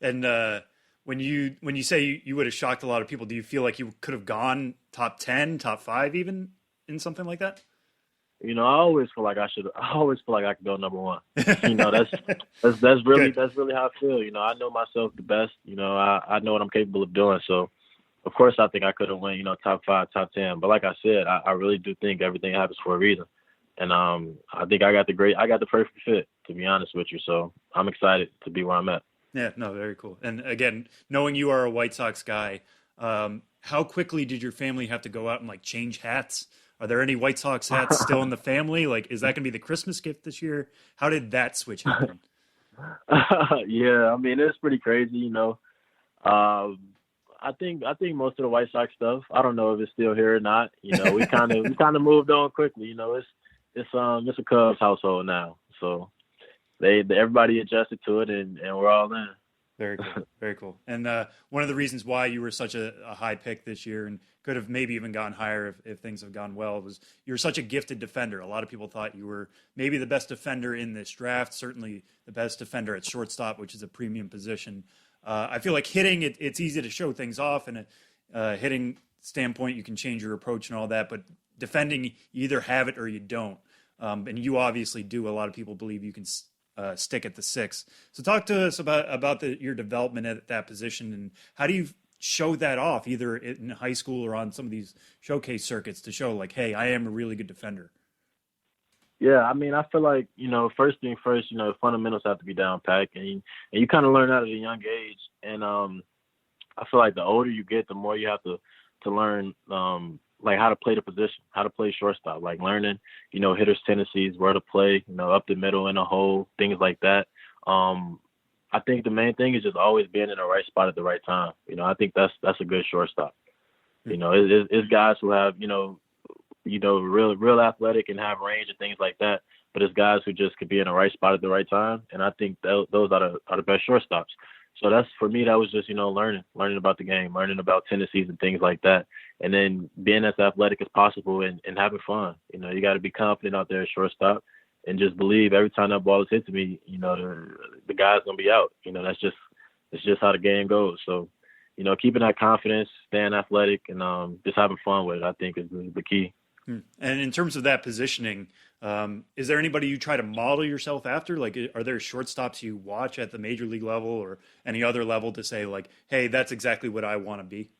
[SPEAKER 3] And when you say you would have shocked a lot of people, do you feel like you could have gone top 10, top 5 even in something like that?
[SPEAKER 5] I always feel like I could go number 1. That's really how I feel. I know myself the best. I know what I'm capable of doing. So, of course, I think I could have won, top 5, top 10. But like I said, I really do think everything happens for a reason. And I think I got the perfect fit, to be honest with you. So I'm excited to be where I'm at.
[SPEAKER 3] Yeah, no, very cool. And again, knowing you are a White Sox guy, how quickly did your family have to go out and like change hats? Are there any White Sox hats still in the family? Like, is that going to be the Christmas gift this year? How did that switch happen?
[SPEAKER 5] Yeah, it's pretty crazy, I think most of the White Sox stuff, I don't know if it's still here or not. We kind of moved on quickly. It's a Cubs household now. So, everybody adjusted to it, and we're all in.
[SPEAKER 3] Very cool. Very cool. And one of the reasons why you were such a high pick this year and could have maybe even gone higher if things have gone well was you're such a gifted defender. A lot of people thought you were maybe the best defender in this draft, certainly the best defender at shortstop, which is a premium position. I feel like hitting, it's easy to show things off, and a hitting standpoint, you can change your approach and all that, but defending, you either have it or you don't. And you obviously do. A lot of people believe you can stick at the 6. So talk to us about your development at that position, and how do you show that off either in high school or on some of these showcase circuits to show like, hey, I am a really good defender?
[SPEAKER 5] Yeah, I mean, I feel like, first thing first, fundamentals have to be down packed, and you kind of learn that at a young age. And I feel like the older you get, the more you have to learn like how to play the position, how to play shortstop, like learning, hitters' tendencies, where to play, up the middle in a hole, things like that. I think the main thing is just always being in the right spot at the right time. I think that's a good shortstop. It's guys who have, real athletic and have range and things like that. But it's guys who just could be in the right spot at the right time. And I think those are the best shortstops. So that's, for me, that was just, learning about the game, learning about tendencies and things like that. And then being as athletic as possible and having fun. You got to be confident out there at shortstop and just believe every time that ball is hit to me, the guy's going to be out. It's just how the game goes. So, keeping that confidence, staying athletic, and just having fun with it, I think is the key.
[SPEAKER 3] And in terms of that positioning, is there anybody you try to model yourself after? Like, are there shortstops you watch at the major league level or any other level to say like, hey, that's exactly what I want to be?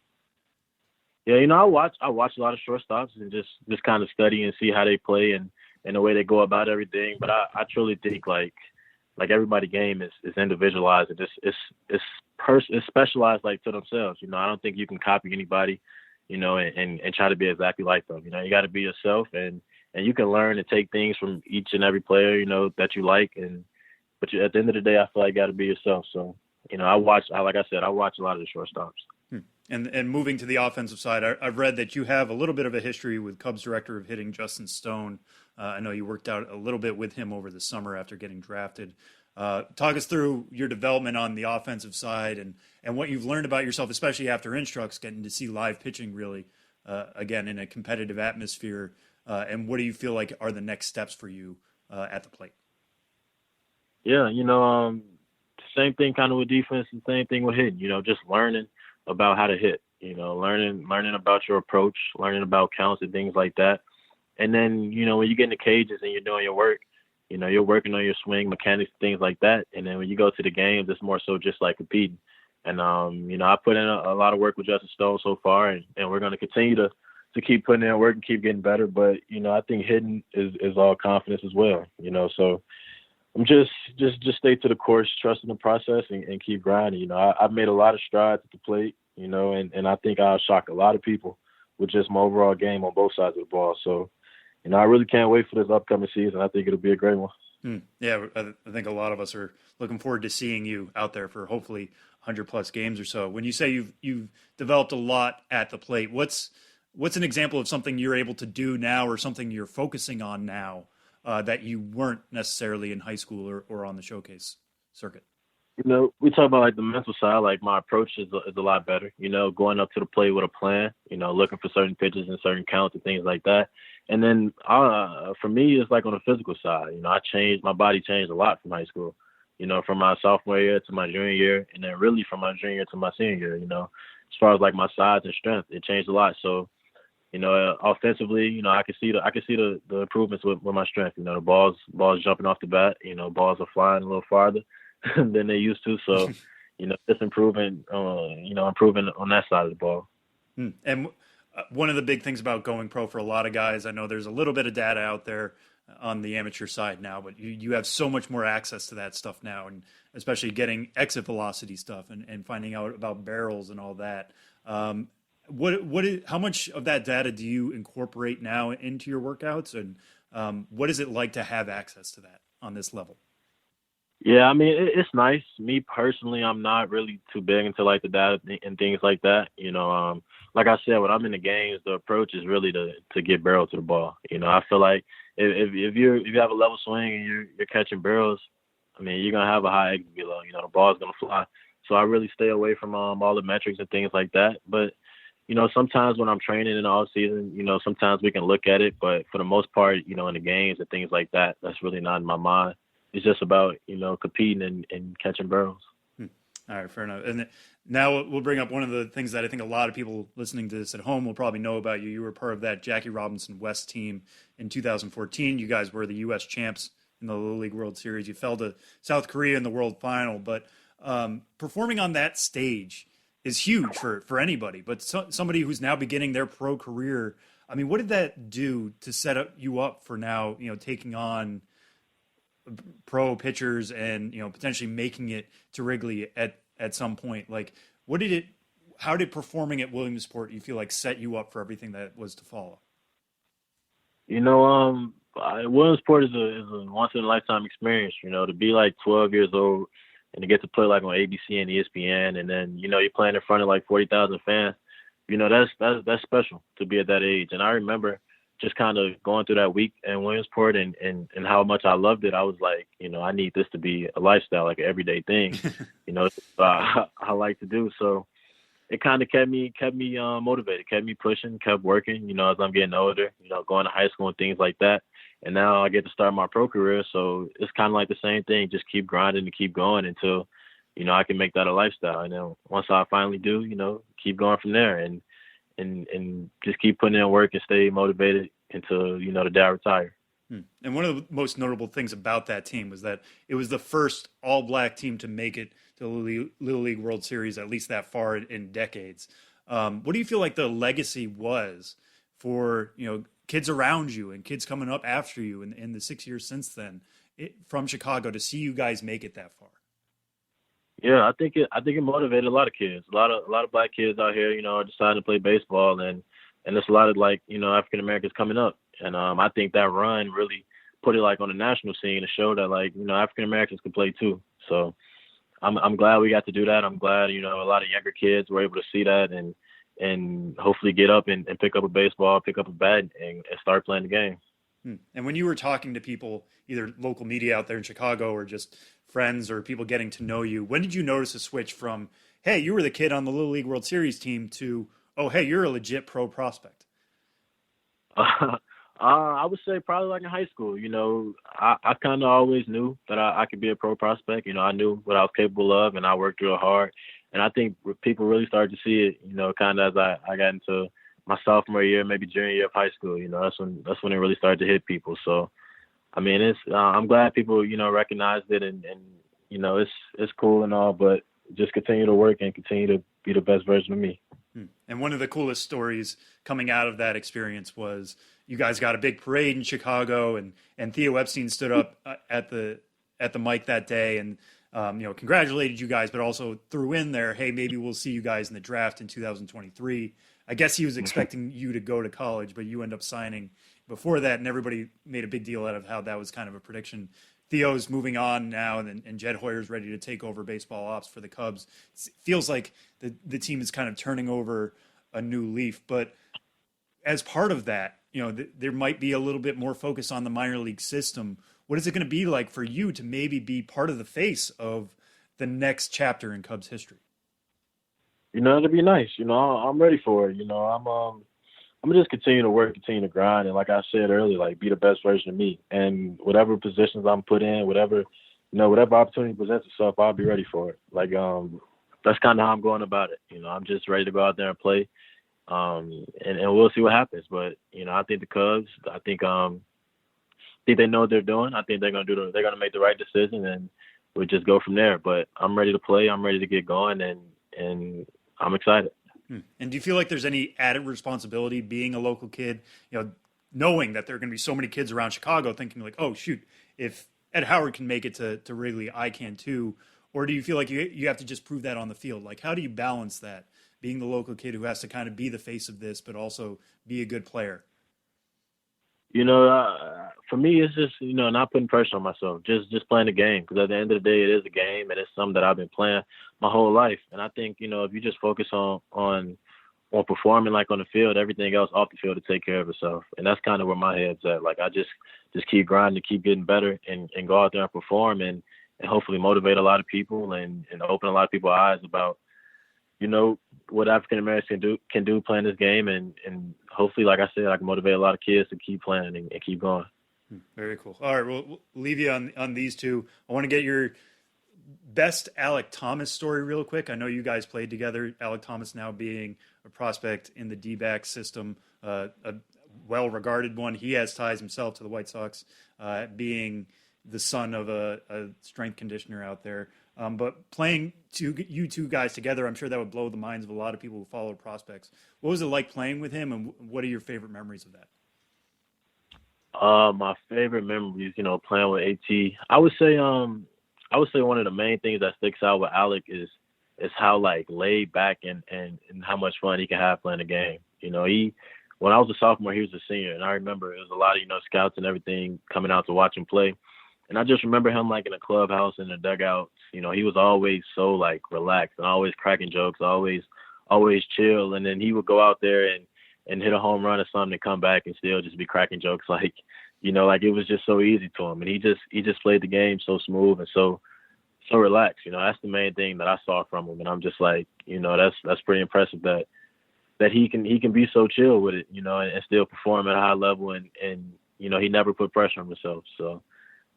[SPEAKER 5] Yeah, I watch a lot of shortstops and just kind of study and see how they play and the way they go about everything. But I truly think like everybody's game is individualized and it's specialized like to themselves. I don't think you can copy anybody, and try to be exactly like them. You got to be yourself, and you can learn and take things from each and every player, that you like. But at the end of the day, I feel like you got to be yourself. So, I watch a lot of the shortstops.
[SPEAKER 3] And moving to the offensive side, I've read that you have a little bit of a history with Cubs director of hitting Justin Stone. I know you worked out a little bit with him over the summer after getting drafted. Talk us through your development on the offensive side and what you've learned about yourself, especially after Instructs, getting to see live pitching really, again, in a competitive atmosphere. And what do you feel like are the next steps for you at the plate?
[SPEAKER 5] Yeah, same thing kind of with defense, the same thing with hitting, just learning about how to hit, learning about your approach, learning about counts and things like that. And then, when you get in the cages and you're doing your work, you're working on your swing mechanics, things like that. And then when you go to the games, it's more so just like competing. And, I put in a lot of work with Justin Stone so far, and we're going to continue to keep putting in work and keep getting better. But, I think hitting is all confidence as well, so I'm just stay to the course, trusting the process and keep grinding. I've made a lot of strides at the plate, and I think I'll shock a lot of people with just my overall game on both sides of the ball. So, I really can't wait for this upcoming season. I think it'll be a great one.
[SPEAKER 3] Yeah, I think a lot of us are looking forward to seeing you out there for hopefully 100+ games or so. When you say you've developed a lot at the plate, what's an example of something you're able to do now or something you're focusing on now that you weren't necessarily in high school or on the showcase circuit?
[SPEAKER 5] We talk about like the mental side, like my approach is a lot better, going up to the plate with a plan, looking for certain pitches and certain counts and things like that. And then for me, it's like on the physical side, my body changed a lot from high school, from my sophomore year to my junior year. And then really from my junior year to my senior year, as far as like my size and strength, it changed a lot. So, offensively, I can see the improvements with my strength. The balls jumping off the bat, balls are flying a little farther than they used to. So, just improving on that side of the ball.
[SPEAKER 3] And one of the big things about going pro for a lot of guys, I know there's a little bit of data out there on the amateur side now, but you have so much more access to that stuff now, and especially getting exit velocity stuff and finding out about barrels and all that. How much of that data do you incorporate now into your workouts, and what is it like to have access to that on this level?
[SPEAKER 5] Yeah, I mean, it's nice. Me personally, I'm not really too big into like the data and things like that. Like I said, when I'm in the games, the approach is really to get barrel to the ball. I feel like if you have a level swing and you're catching barrels, I mean, you're gonna have a high exit velo. You know, the ball's gonna fly. So I really stay away from all the metrics and things like that. But you know, sometimes when I'm training in the off season, you know, sometimes we can look at it, but for the most part, you know, in the games and things like that, that's really not in my mind. It's just about, you know, competing and catching barrels.
[SPEAKER 3] All right, fair enough. And now we'll bring up one of the things that I think a lot of people listening to this at home will probably know about you. You were part of that Jackie Robinson West team in 2014. You guys were the U.S. champs in the Little League World Series. You fell to South Korea in the World Final, but performing on that stage is huge for anybody. But somebody who's now beginning their pro career, I mean, what did that do to set you up for now, you know, taking on pro pitchers and, you know, potentially making it to Wrigley at some point? Like, how did performing at Williamsport, you feel like, set you up for everything that was to follow?
[SPEAKER 5] You know, Williamsport is a once in a lifetime experience, you know, to be like 12 years old and to get to play like on ABC and ESPN. And then, you know, you're playing in front of like 40,000 fans, you know, that's special to be at that age. And I remember just kind of going through that week in Williamsport and how much I loved it. I was like, you know, I need this to be a lifestyle, like an everyday thing, you know, I like to do. So it kind of kept me motivated, kept me pushing, kept working, you know, as I'm getting older, you know, going to high school and things like that. And now I get to start my pro career. So it's kind of like the same thing, just keep grinding and keep going until, you know, I can make that a lifestyle. And then once I finally do, you know, keep going from there and just keep putting in work and stay motivated until, you know, the day I retire.
[SPEAKER 3] And one of the most notable things about that team was that it was the first all-black team to make it to the Little League World Series, at least that far in decades. What do you feel like the legacy was for, you know, kids around you and kids coming up after you in the 6 years since then from Chicago to see you guys make it that far?
[SPEAKER 5] Yeah, I think it motivated a lot of kids. A lot of black kids out here, you know, are deciding to play baseball, and there's a lot of, like, you know, African Americans coming up. And I think that run really put it like on the national scene to show that, like, you know, African Americans can play too. So I'm glad we got to do that. I'm glad, you know, a lot of younger kids were able to see that and hopefully get up and pick up a baseball, pick up a bat and start playing the game.
[SPEAKER 3] And when you were talking to people, either local media out there in Chicago or just friends or people getting to know you, when did you notice a switch from, hey, you were the kid on the Little League World Series team to, oh, hey, you're a legit pro prospect?
[SPEAKER 5] I would say probably like in high school. You know, I kind of always knew that I could be a pro prospect. You know, I knew what I was capable of, and I worked real hard. And I think people really started to see it, you know, kind of as I got into my sophomore year, maybe junior year of high school. You know, that's when it really started to hit people. So, I mean, I'm glad people, you know, recognized it, and you know, it's cool and all, but just continue to work and continue to be the best version of me.
[SPEAKER 3] And one of the coolest stories coming out of that experience was you guys got a big parade in Chicago, and Theo Epstein stood up at the mic that day and you know, congratulated you guys, but also threw in there, hey, maybe we'll see you guys in the draft in 2023. I guess he was expecting you to go to college, but you end up signing before that, and everybody made a big deal out of how that was kind of a prediction. Theo's moving on now, and Jed Hoyer's ready to take over baseball ops for the Cubs. It feels like the team is kind of turning over a new leaf. But as part of that, you know, there might be a little bit more focus on the minor league system. What is it going to be like for you to maybe be part of the face of the next chapter in Cubs history?
[SPEAKER 5] You know, it'll be nice. You know, I'm ready for it. You know, I'm gonna just continue to work, continue to grind, and like I said earlier, like, be the best version of me. And whatever positions I'm put in, whatever opportunity presents itself, I'll be ready for it. Like, that's kind of how I'm going about it. You know, I'm just ready to go out there and play, and we'll see what happens. But you know, I think the Cubs, I think they know what they're doing. I think they're gonna make the right decision, and we'll just go from there. But I'm ready to play. I'm ready to get going, and I'm excited.
[SPEAKER 3] And do you feel like there's any added responsibility being a local kid, you know, knowing that there are going to be so many kids around Chicago thinking like, oh, shoot, if Ed Howard can make it to Wrigley, I can too? Or do you feel like you have to just prove that on the field? Like, how do you balance that, being the local kid who has to kind of be the face of this, but also be a good player?
[SPEAKER 5] You know, for me, it's just, you know, not putting pressure on myself, just playing the game. Because at the end of the day, it is a game, and it's something that I've been playing my whole life. And I think, you know, if you just focus on performing like on the field, everything else off the field to take care of itself. And that's kind of where my head's at. Like, I just keep grinding, keep getting better, and go out there and perform. And hopefully motivate a lot of people and open a lot of people's eyes about, what African Americans can do playing this game. And hopefully, like I said, I can motivate a lot of kids to keep playing and keep going.
[SPEAKER 3] Very cool. All right, we'll leave you on these two. I want to get your best Alek Thomas story real quick. I know you guys played together. Alek Thomas now being a prospect in the D-back system, a well-regarded one. He has ties himself to the White Sox, being the son of a strength conditioner out there. But playing you two guys together, I'm sure that would blow the minds of a lot of people who follow prospects. What was it like playing with him, and what are your favorite memories of that?
[SPEAKER 5] My favorite memories, playing with AT. I would say one of the main things that sticks out with Alek is how like laid back and how much fun he can have playing the game. When I was a sophomore, he was a senior, and I remember it was a lot of scouts and everything coming out to watch him play. And I just remember him like in the clubhouse, in the dugout. He was always so like relaxed and always cracking jokes, always chill. And then he would go out there and hit a home run or something and come back and still just be cracking jokes like it was just so easy to him. And he just played the game so smooth and so relaxed. That's the main thing that I saw from him. And I'm just like, that's pretty impressive that he can be so chill with it, and still perform at a high level and he never put pressure on himself. So,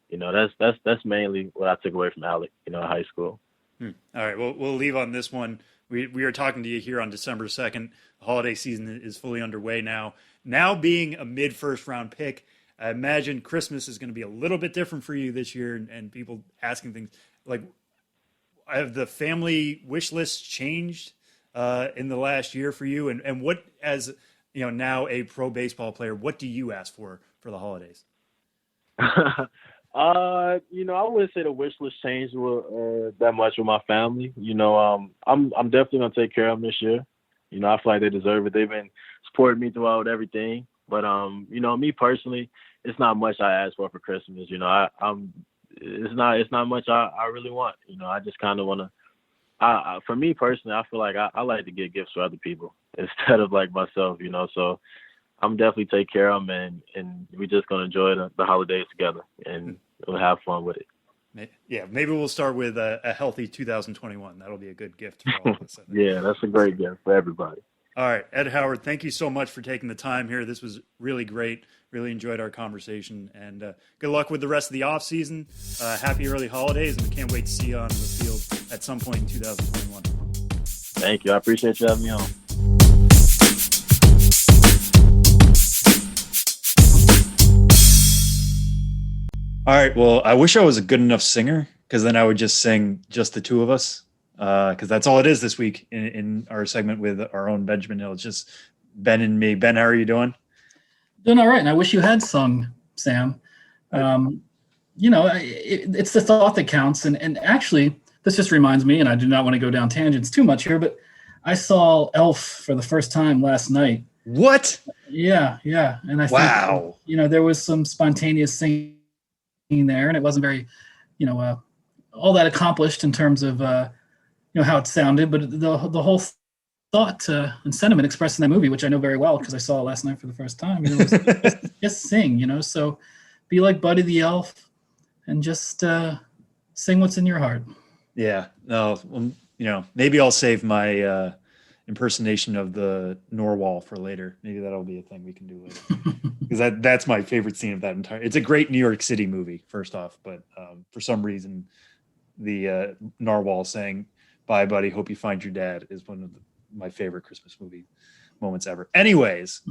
[SPEAKER 5] that's mainly what I took away from Alek, in high school.
[SPEAKER 3] All right, well, we'll leave on this one. We are talking to you here on December 2nd. The holiday season is fully underway now. Now being a mid-first round pick, I imagine Christmas is going to be a little bit different for you this year, and people asking things like, have the family wish lists changed in the last year for you? And what, as now a pro baseball player, what do you ask for the holidays?
[SPEAKER 5] I wouldn't say the wish list changed that much with my family. I'm definitely gonna take care of them this year. I feel like they deserve it. They've been supporting me throughout everything. But me personally, it's not much I ask for Christmas. It's not much I really want. I just kind of want to. For me personally, I feel like I like to get gifts for other people instead of like myself. So I'm definitely take care of them, and we're just gonna enjoy the holidays together, and we'll have fun with it.
[SPEAKER 3] Yeah, maybe we'll start with a healthy 2021. That'll be a good gift for all of us.
[SPEAKER 5] Yeah, that's a great gift for everybody.
[SPEAKER 3] All right, Ed Howard, thank you so much for taking the time here. This was really great. Really enjoyed our conversation, and good luck with the rest of the off season. Happy early holidays, and we can't wait to see you on the field at some point in 2021.
[SPEAKER 5] Thank you. I appreciate you having me on.
[SPEAKER 3] All right. Well, I wish I was a good enough singer, because then I would just sing just the two of us, because that's all it is this week in our segment with our own Benjamin Hill. It's just Ben and me. Ben, how are you doing?
[SPEAKER 6] Doing all right. And I wish you had sung, Sam. It's the thought that counts. And actually, this just reminds me, and I do not want to go down tangents too much here, but I saw Elf for the first time last night.
[SPEAKER 3] What?
[SPEAKER 6] Yeah. And I
[SPEAKER 3] Wow.
[SPEAKER 6] think, there was some spontaneous singing there, and it wasn't very, all that accomplished in terms of, how it sounded, but the whole thought and sentiment expressed in that movie, which I know very well because I saw it last night for the first time, was just sing, so be like Buddy the Elf and just sing what's in your heart.
[SPEAKER 3] Yeah. No, maybe I'll save my impersonation of the Narwhal for later. Maybe that'll be a thing we can do later. Because that's my favorite scene of that entire. It's a great New York City movie, first off, but for some reason, the Narwhal saying "Bye, buddy, hope you find your dad" is one of my favorite Christmas movie moments ever. Anyways,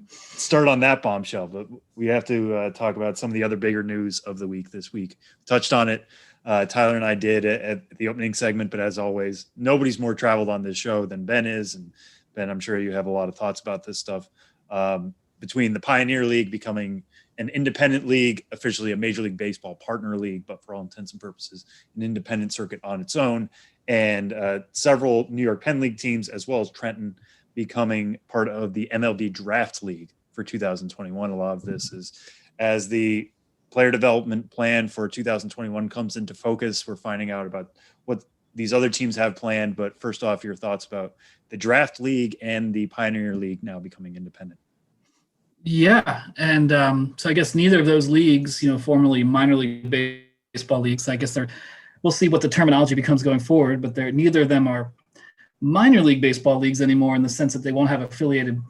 [SPEAKER 3] start on that bombshell, but we have to talk about some of the other bigger news of the week this week. Touched on it. Tyler and I did at the opening segment, but as always, nobody's more traveled on this show than Ben is. And Ben, I'm sure you have a lot of thoughts about this stuff. Between the Pioneer League becoming an independent league, officially a Major League Baseball partner league, but for all intents and purposes, an independent circuit on its own, and several New York Penn League teams, as well as Trenton, becoming part of the MLB Draft League for 2021. A lot of this is as the player development plan for 2021 comes into focus. We're finding out about what these other teams have planned. But first off, your thoughts about the Draft League and the Pioneer League now becoming independent.
[SPEAKER 6] Yeah. And so I guess neither of those leagues, formerly minor league baseball leagues. I guess we'll see what the terminology becomes going forward, but neither of them are minor league baseball leagues anymore in the sense that they won't have affiliated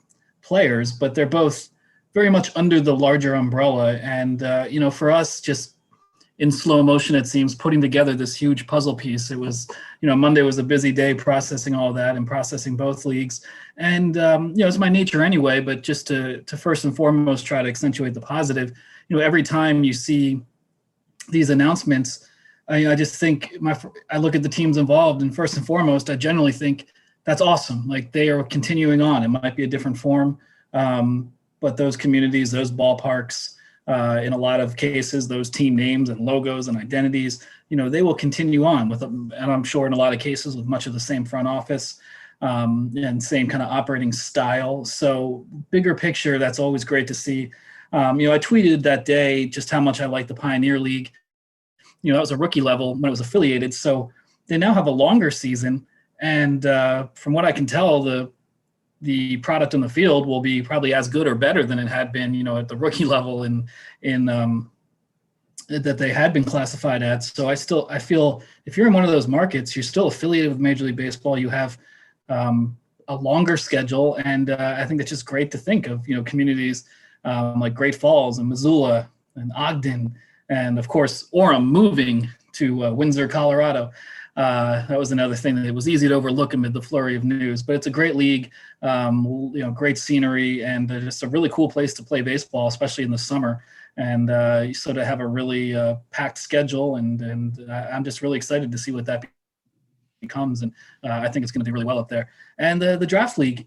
[SPEAKER 6] players, but they're both very much under the larger umbrella. And, for us, just in slow motion, it seems, putting together this huge puzzle piece. It was, Monday was a busy day processing all that and processing both leagues. And, it's my nature anyway, but just to first and foremost try to accentuate the positive, every time you see these announcements, I just think I look at the teams involved, and first and foremost, I generally think that's awesome. Like, they are continuing on. It might be a different form, but those communities, those ballparks, in a lot of cases, those team names and logos and identities, they will continue on and I'm sure in a lot of cases with much of the same front office and same kind of operating style. So bigger picture, that's always great to see. I tweeted that day just how much I like the Pioneer League. That was a rookie level when it was affiliated. So they now have a longer season. And from what I can tell, the product on the field will be probably as good or better than it had been, at the rookie level in that they had been classified at. So I feel if you're in one of those markets, you're still affiliated with Major League Baseball. You have a longer schedule. And I think it's just great to think of, communities like Great Falls and Missoula and Ogden, and of course, Orem moving to Windsor, Colorado. That was another thing that it was easy to overlook amid the flurry of news, but it's a great league, great scenery, and just a really cool place to play baseball, especially in the summer. And you sort of have a really packed schedule, and I'm just really excited to see what that becomes. And I think it's going to do really well up there. And the draft league,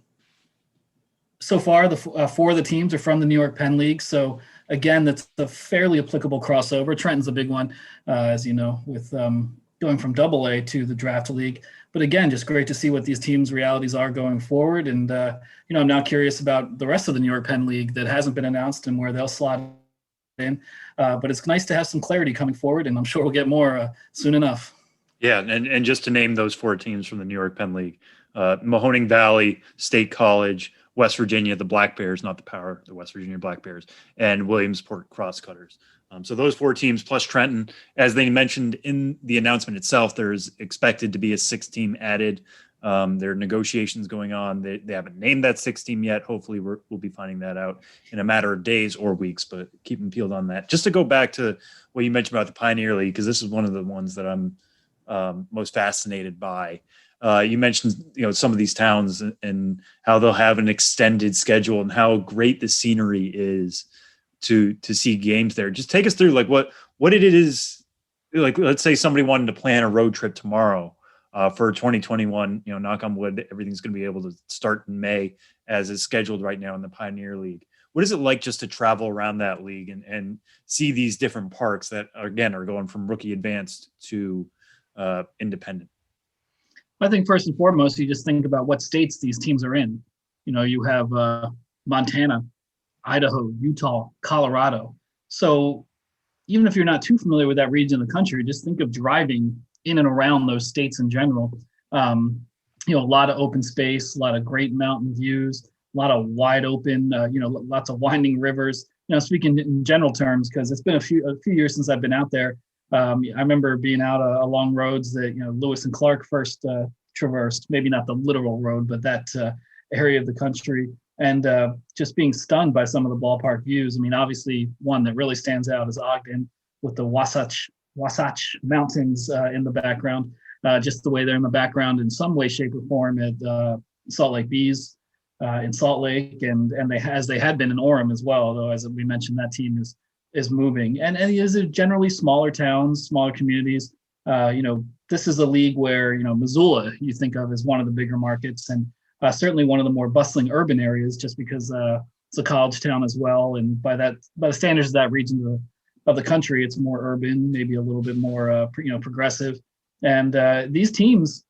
[SPEAKER 6] so far, the 4 of the teams are from the New York Penn League. So again, that's a fairly applicable crossover. Trenton's a big one, as you know, with going from AA to the draft league. But again, just great to see what these teams' realities are going forward. And, I'm now curious about the rest of the New York Penn League that hasn't been announced and where they'll slot in. But it's nice to have some clarity coming forward, and I'm sure we'll get more soon enough.
[SPEAKER 3] Yeah, and just to name those 4 teams from the New York Penn League, Mahoning Valley State College, West Virginia, the Black Bears, not the Power, the West Virginia Black Bears, and Williamsport Crosscutters. So those 4 teams plus Trenton, as they mentioned in the announcement itself, there's expected to be a 6th team added. There are negotiations going on. They haven't named that 6th team yet. Hopefully we'll be finding that out in a matter of days or weeks, but keep them peeled on that. Just to go back to what you mentioned about the Pioneer League, because this is one of the ones that I'm most fascinated by. You mentioned, some of these towns and how they'll have an extended schedule and how great the scenery is to see games there. Just take us through what it is. Like, let's say somebody wanted to plan a road trip tomorrow for 2021, knock on wood, everything's going to be able to start in May as is scheduled right now in the Pioneer League. What is it like just to travel around that league and see these different parks that, again, are going from rookie advanced to independent?
[SPEAKER 6] I think first and foremost, you just think about what states these teams are in. You have Montana, Idaho, Utah, Colorado. So even if you're not too familiar with that region of the country, just think of driving in and around those states in general. A lot of open space, a lot of great mountain views, a lot of wide open, lots of winding rivers. Speaking in general terms, because it's been a few years since I've been out there. I remember being out along roads that Lewis and Clark first traversed, maybe not the literal road, but that area of the country, and just being stunned by some of the ballpark views. I mean, obviously, one that really stands out is Ogden with the Wasatch Mountains in the background. Just the way they're in the background in some way, shape, or form at Salt Lake Bees in Salt Lake, and they had been in Orem as well. Though, as we mentioned, that team is moving, and these are generally smaller towns, smaller communities. This is a league where Missoula you think of as one of the bigger markets, and certainly one of the more bustling urban areas, just because it's a college town as well, and by the standards of that region of the country, it's more urban, maybe a little bit more progressive. And these teams,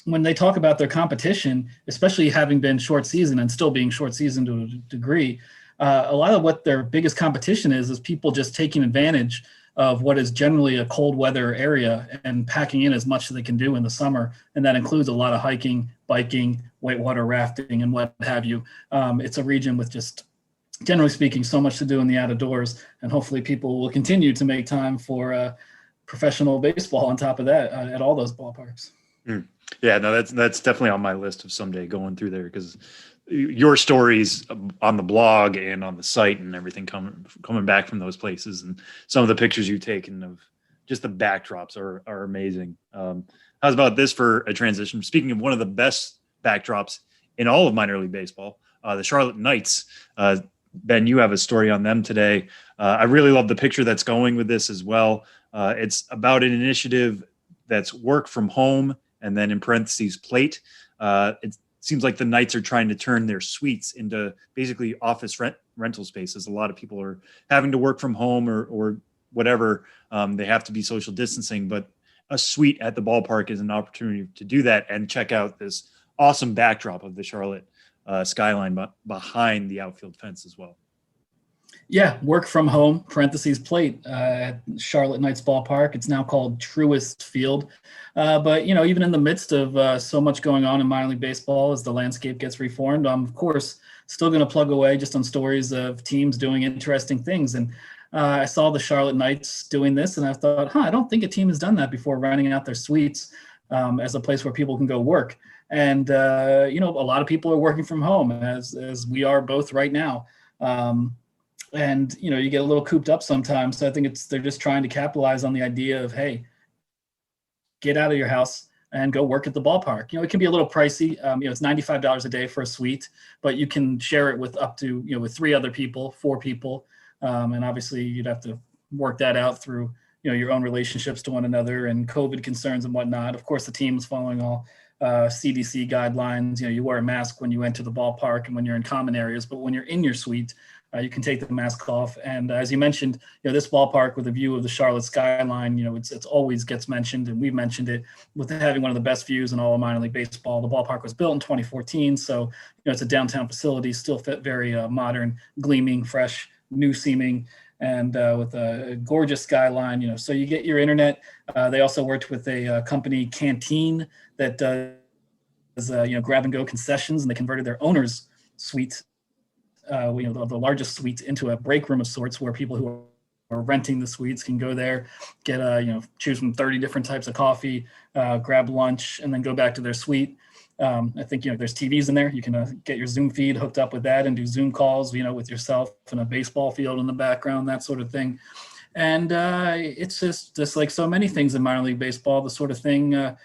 [SPEAKER 6] when they talk about their competition, especially having been short season and still being short season to a degree, a lot of what their biggest competition is people just taking advantage of what is generally a cold weather area and packing in as much as they can do in the summer. And that includes a lot of hiking, biking, whitewater rafting, and what have you. It's a region with just, generally speaking, so much to do in the outdoors, and hopefully people will continue to make time for professional baseball on top of that at all those ballparks.
[SPEAKER 3] Yeah, no, that's definitely on my list of someday going through there, because your stories on the blog and on the site and everything coming back from those places, and some of the pictures you've taken of just the backdrops are amazing. How's about this for a transition? Speaking of one of the best backdrops in all of minor league baseball, the Charlotte Knights. Ben, you have a story on them today. I really love the picture that's going with this as well. It's about an initiative that's work from home, and then in parentheses, plate. It seems like the Knights are trying to turn their suites into basically office rental spaces. A lot of people are having to work from home or whatever. They have to be social distancing, but a suite at the ballpark is an opportunity to do that and check out this awesome backdrop of the Charlotte skyline behind the outfield fence as well.
[SPEAKER 6] Yeah, work from home, parentheses, plate at Charlotte Knights ballpark. It's now called Truist Field. But, even in the midst of so much going on in minor league baseball as the landscape gets reformed, I'm, of course, still going to plug away just on stories of teams doing interesting things. And I saw the Charlotte Knights doing this, and I thought, I don't think a team has done that before, renting out their suites as a place where people can go work. And, a lot of people are working from home, as we are both right now. And, you get a little cooped up sometimes. So I think they're just trying to capitalize on the idea of, hey, get out of your house and go work at the ballpark. It can be a little pricey. It's $95 a day for a suite, but you can share it with up to, with 3 other people, 4 people. And obviously you'd have to work that out through, your own relationships to one another and COVID concerns and whatnot. Of course, the team is following all CDC guidelines. You wear a mask when you enter the ballpark and when you're in common areas, but when you're in your suite, you can take the mask off. And as you mentioned, this ballpark with a view of the Charlotte skyline, it's always gets mentioned, and we've mentioned it, with having one of the best views in all of minor league baseball. The ballpark was built in 2014, so it's a downtown facility, still very modern, gleaming, fresh, new seeming, and with a gorgeous skyline. So you get your internet. They also worked with a company, Canteen, that does grab and go concessions, and they converted their owner's suite, the largest suite, into a break room of sorts, where people who are renting the suites can go there, get choose from 30 different types of coffee, grab lunch, and then go back to their suite. I think there's TVs in there. You can get your Zoom feed hooked up with that and do Zoom calls, with yourself and a baseball field in the background, that sort of thing. And it's just like so many things in minor league baseball, the sort of thing.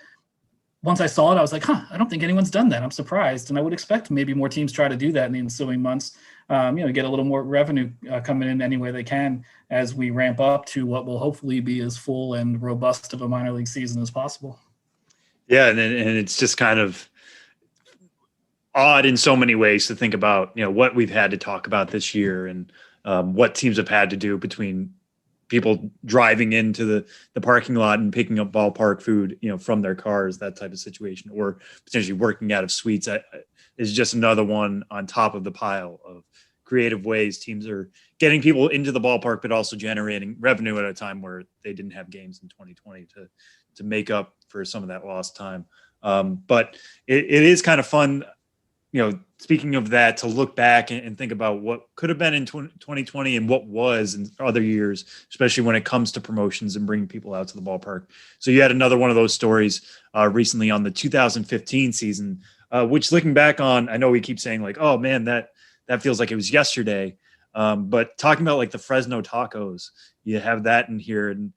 [SPEAKER 6] Once I saw it, I was like, I don't think anyone's done that. I'm surprised. And I would expect maybe more teams try to do that in the ensuing months, get a little more revenue coming in any way they can as we ramp up to what will hopefully be as full and robust of a minor league season as possible.
[SPEAKER 3] Yeah. And it's just kind of odd in so many ways to think about, what we've had to talk about this year, and what teams have had to do, between people driving into the parking lot and picking up ballpark food, from their cars, that type of situation, or potentially working out of suites. Is just another one on top of the pile of creative ways teams are getting people into the ballpark, but also generating revenue at a time where they didn't have games in 2020 to make up for some of that lost time. But it is kind of fun, speaking of that, to look back and think about what could have been in 2020 and what was in other years, especially when it comes to promotions and bringing people out to the ballpark. So you had another one of those stories recently on the 2015 season, which, looking back on, I know we keep saying like, oh man, that feels like it was yesterday. But talking about like the Fresno Tacos, you have that in here, and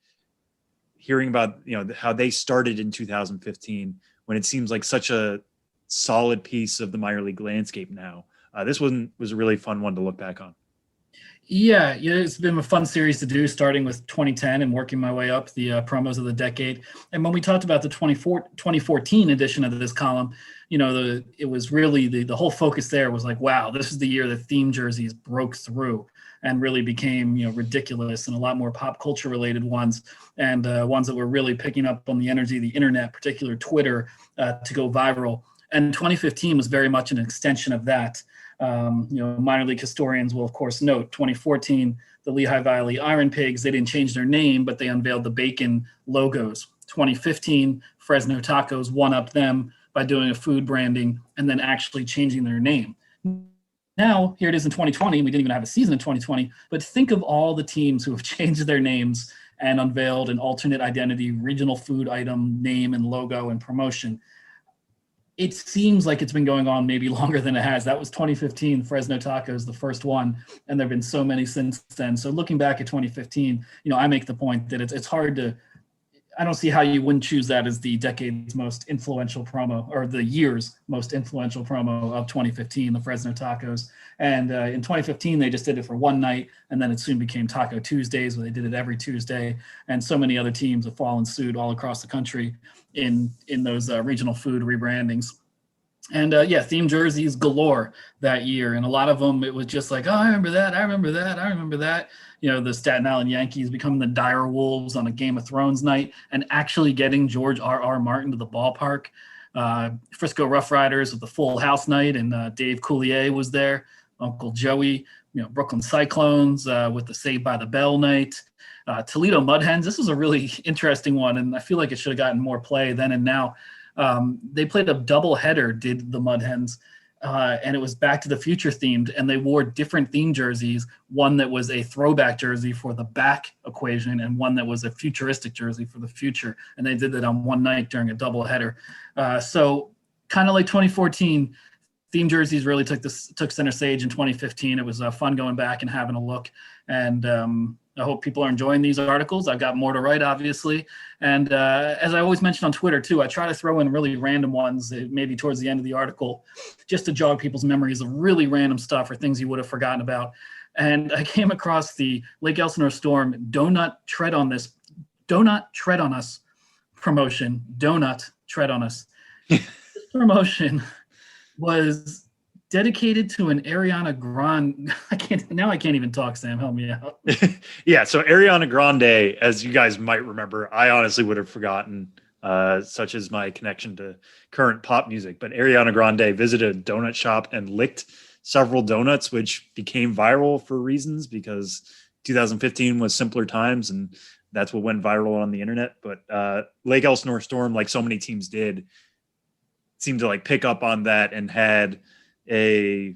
[SPEAKER 3] hearing about, how they started in 2015, when it seems like such a solid piece of the minor league landscape now. This one was a really fun one to look back on.
[SPEAKER 6] Yeah, it's been a fun series to do, starting with 2010 and working my way up the promos of the decade. And when we talked about the 2014 edition of this column, it was really the whole focus there was like, wow, this is the year that theme jerseys broke through and really became, ridiculous, and a lot more pop culture related ones, and ones that were really picking up on the energy of the internet, particularly Twitter, to go viral. And 2015 was very much an extension of that. Minor league historians will, of course, note 2014, the Lehigh Valley Iron Pigs, they didn't change their name, but they unveiled the Bacon logos. 2015, Fresno Tacos one-upped them by doing a food branding and then actually changing their name. Now, here it is in 2020. We didn't even have a season in 2020, but think of all the teams who have changed their names and unveiled an alternate identity, regional food item, name and logo and promotion. It seems like it's been going on maybe longer than it has. That was 2015, Fresno Tacos, the first one, and there have been so many since then. So looking back at 2015, I make the point that it's hard to, I don't see how you wouldn't choose that as the decade's most influential promo, or the year's most influential promo of 2015, the Fresno Tacos. And in 2015, they just did it for one night, and then it soon became Taco Tuesdays, where they did it every Tuesday. And so many other teams have fallen suit all across the country in those regional food rebrandings. And theme jerseys galore that year. And a lot of them, it was just like, oh, I remember that. I remember that. I remember that. The Staten Island Yankees becoming the Dire Wolves on a Game of Thrones night and actually getting George R.R. Martin to the ballpark. Frisco Rough Riders with the Full House night, and Dave Coulier was there. Uncle Joey, Brooklyn Cyclones with the Saved by the Bell night. Toledo Mud Hens. This was a really interesting one, and I feel like it should have gotten more play then and now. They played a double header, did the Mud Hens, and it was Back to the Future themed, and they wore different theme jerseys, one that was a throwback jersey for the back equation and one that was a futuristic jersey for the future, and they did that on one night during a double header. So kind of like 2014, theme jerseys really took center stage in 2015. It was fun going back and having a look, and I hope people are enjoying these articles. I've got more to write, obviously. And as I always mention on Twitter, too, I try to throw in really random ones, maybe towards the end of the article, just to jog people's memories of really random stuff or things you would have forgotten about. And I came across the Lake Elsinore Storm Donut Tread on Us promotion. Donut Tread on Us. This promotion was dedicated to an Ariana Grande. I can't even talk, Sam. Help me out.
[SPEAKER 3] Yeah. So Ariana Grande, as you guys might remember, I honestly would have forgotten, such as my connection to current pop music. But Ariana Grande visited a donut shop and licked several donuts, which became viral for reasons, because 2015 was simpler times, and that's what went viral on the internet. But Lake Elsinore Storm, like so many teams did, seemed to pick up on that and had a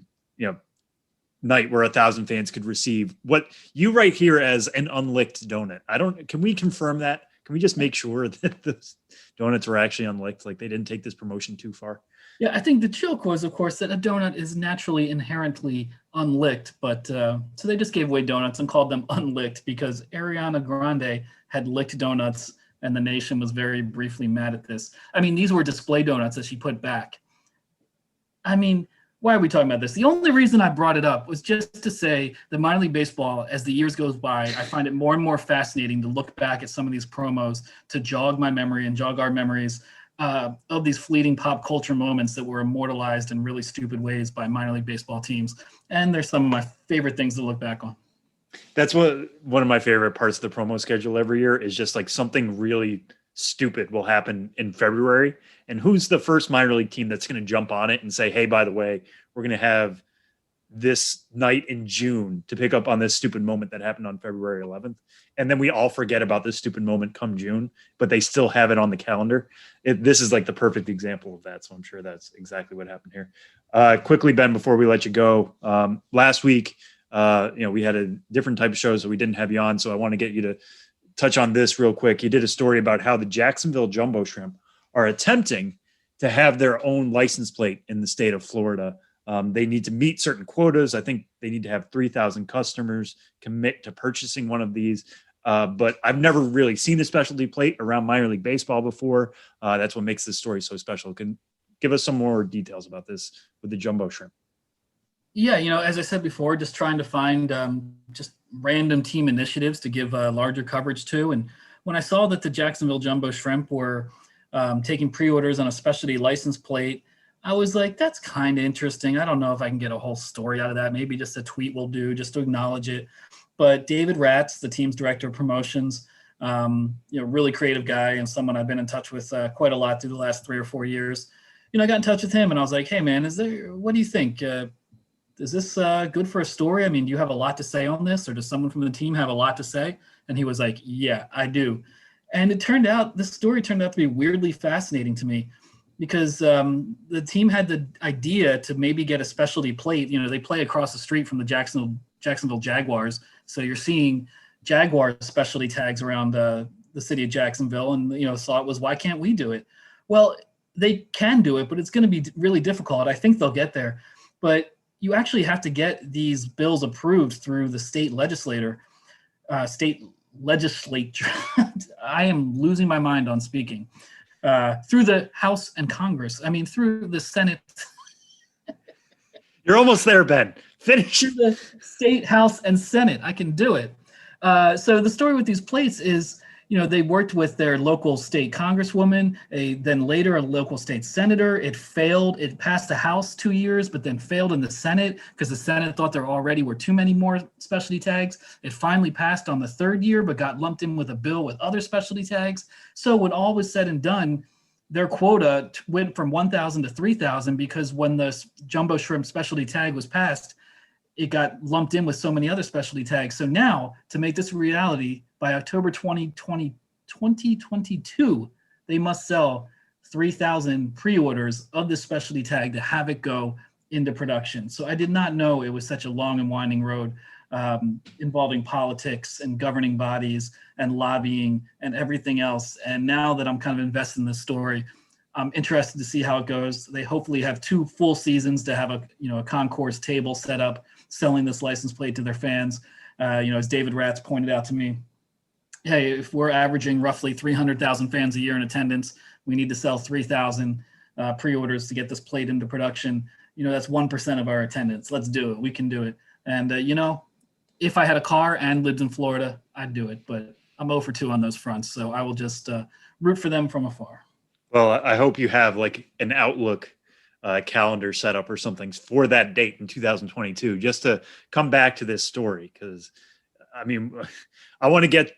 [SPEAKER 3] night where 1,000 fans could receive what you write here as an unlicked donut. Can we confirm that? Can we just make sure that the donuts were actually unlicked? Like they didn't take this promotion too far?
[SPEAKER 6] Yeah, I think the joke was, of course, that a donut is naturally inherently unlicked, but so they just gave away donuts and called them unlicked because Ariana Grande had licked donuts, and the nation was very briefly mad at this. I mean, these were display donuts that she put back. I mean, why are we talking about this? The only reason I brought it up was just to say that minor league baseball, as the years goes by, I find it more and more fascinating to look back at some of these promos to jog my memory and jog our memories of these fleeting pop culture moments that were immortalized in really stupid ways by minor league baseball teams. And they're some of my favorite things to look back on.
[SPEAKER 3] That's one of my favorite parts of the promo schedule every year is just something really stupid will happen in February. And who's the first minor league team that's going to jump on it and say, hey, by the way, we're going to have this night in June to pick up on this stupid moment that happened on February 11th. And then we all forget about this stupid moment come June, but they still have it on the calendar. This is the perfect example of that. So I'm sure that's exactly what happened here. Quickly, Ben, before we let you go, last week, we had a different type of show, so we didn't have you on. So I want to get you to touch on this real quick. You did a story about how the Jacksonville Jumbo Shrimp are attempting to have their own license plate in the state of Florida. They need to meet certain quotas. I think they need to have 3,000 customers commit to purchasing one of these. But I've never really seen a specialty plate around minor league baseball before. That's what makes this story so special. Can give us some more details about this with the Jumbo Shrimp.
[SPEAKER 6] Yeah, as I said before, just trying to find just random team initiatives to give larger coverage to. And when I saw that the Jacksonville Jumbo Shrimp were taking pre-orders on a specialty license plate, I was like, that's kind of interesting. I don't know if I can get a whole story out of that. Maybe just a tweet will do just to acknowledge it. But David Ratz, the team's director of promotions, really creative guy and someone I've been in touch with quite a lot through the last 3 or 4 years. I got in touch with him and I was like, hey man, what do you think? Is this good for a story? I mean, do you have a lot to say on this, or does someone from the team have a lot to say? And he was like, yeah, I do. And this story turned out to be weirdly fascinating to me because the team had the idea to maybe get a specialty plate. They play across the street from the Jacksonville Jaguars. So you're seeing Jaguar specialty tags around the city of Jacksonville, and thought was, why can't we do it? Well, they can do it, but it's going to be really difficult. I think they'll get there, but you actually have to get these bills approved through the state legislature. I am losing my mind on speaking. Through the House and Congress. I mean, through the Senate.
[SPEAKER 3] You're almost there, Ben. Finish.
[SPEAKER 6] Through the state, House, and Senate. I can do it. So the story with these plates is, they worked with their local state congresswoman, then later a local state senator. It failed. It passed the House 2 years, but then failed in the Senate because the Senate thought there already were too many more specialty tags. It finally passed on the third year, but got lumped in with a bill with other specialty tags. So when all was said and done, their quota went from 1,000 to 3,000 because when the jumbo shrimp specialty tag was passed, it got lumped in with so many other specialty tags. So now, to make this a reality, by October 2022, they must sell 3,000 pre-orders of this specialty tag to have it go into production. So I did not know it was such a long and winding road involving politics and governing bodies and lobbying and everything else. And now that I'm kind of invested in this story, I'm interested to see how it goes. They hopefully have 2 full seasons to have a concourse table set up selling this license plate to their fans. As David Ratz pointed out to me, hey, if we're averaging roughly 300,000 fans a year in attendance, we need to sell 3,000 pre-orders to get this plate into production. That's 1% of our attendance. Let's do it. We can do it. And, if I had a car and lived in Florida, I'd do it. But I'm 0 for 2 on those fronts. So I will just root for them from afar.
[SPEAKER 3] Well, I hope you have like an Outlook calendar set up or something for that date in 2022, just to come back to this story. Because, I mean, I want to get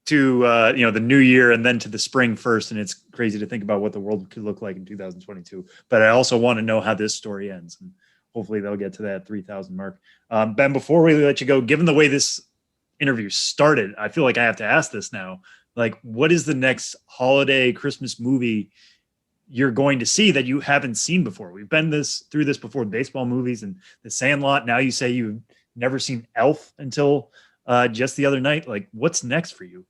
[SPEAKER 3] to the new year and then to the spring first, and it's crazy to think about what the world could look like in 2022. But I also want to know how this story ends, and hopefully they'll get to that 3,000 mark. Ben, before we let you go, given the way this interview started, I feel like I have to ask this now. Like, what is the next holiday Christmas movie you're going to see that you haven't seen before? We've been through this before, baseball movies and The Sandlot. Now you say you've never seen Elf until just the other night. Like, what's next for you?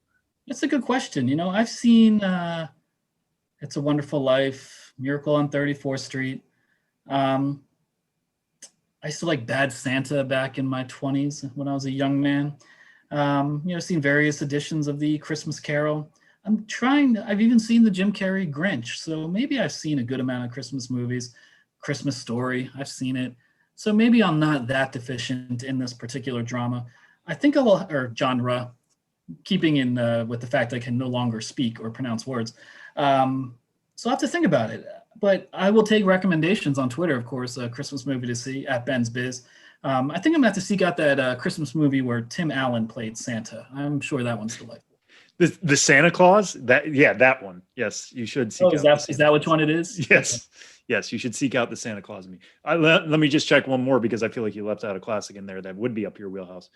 [SPEAKER 6] That's a good question. I've seen It's a Wonderful Life, Miracle on 34th Street. I used to like Bad Santa back in my 20s when I was a young man. I've seen various editions of the Christmas Carol. I've even seen the Jim Carrey Grinch. So maybe I've seen a good amount of Christmas movies. Christmas Story, I've seen it. So maybe I'm not that deficient in this particular drama. I think or genre, keeping in with the fact I can no longer speak or pronounce words. So I'll have to think about it. But I will take recommendations on Twitter, of course, a Christmas movie to see at Ben's Biz. I think I'm going to have to seek out that Christmas movie where Tim Allen played Santa. I'm sure that one's delightful.
[SPEAKER 3] The Santa Claus? That one. Yes, you should seek out.
[SPEAKER 6] Is that which one it is?
[SPEAKER 3] Yes.
[SPEAKER 6] Okay.
[SPEAKER 3] Yes, you should seek out the Santa Claus. Let me just check one more because I feel like you left out a classic in there that would be up your wheelhouse.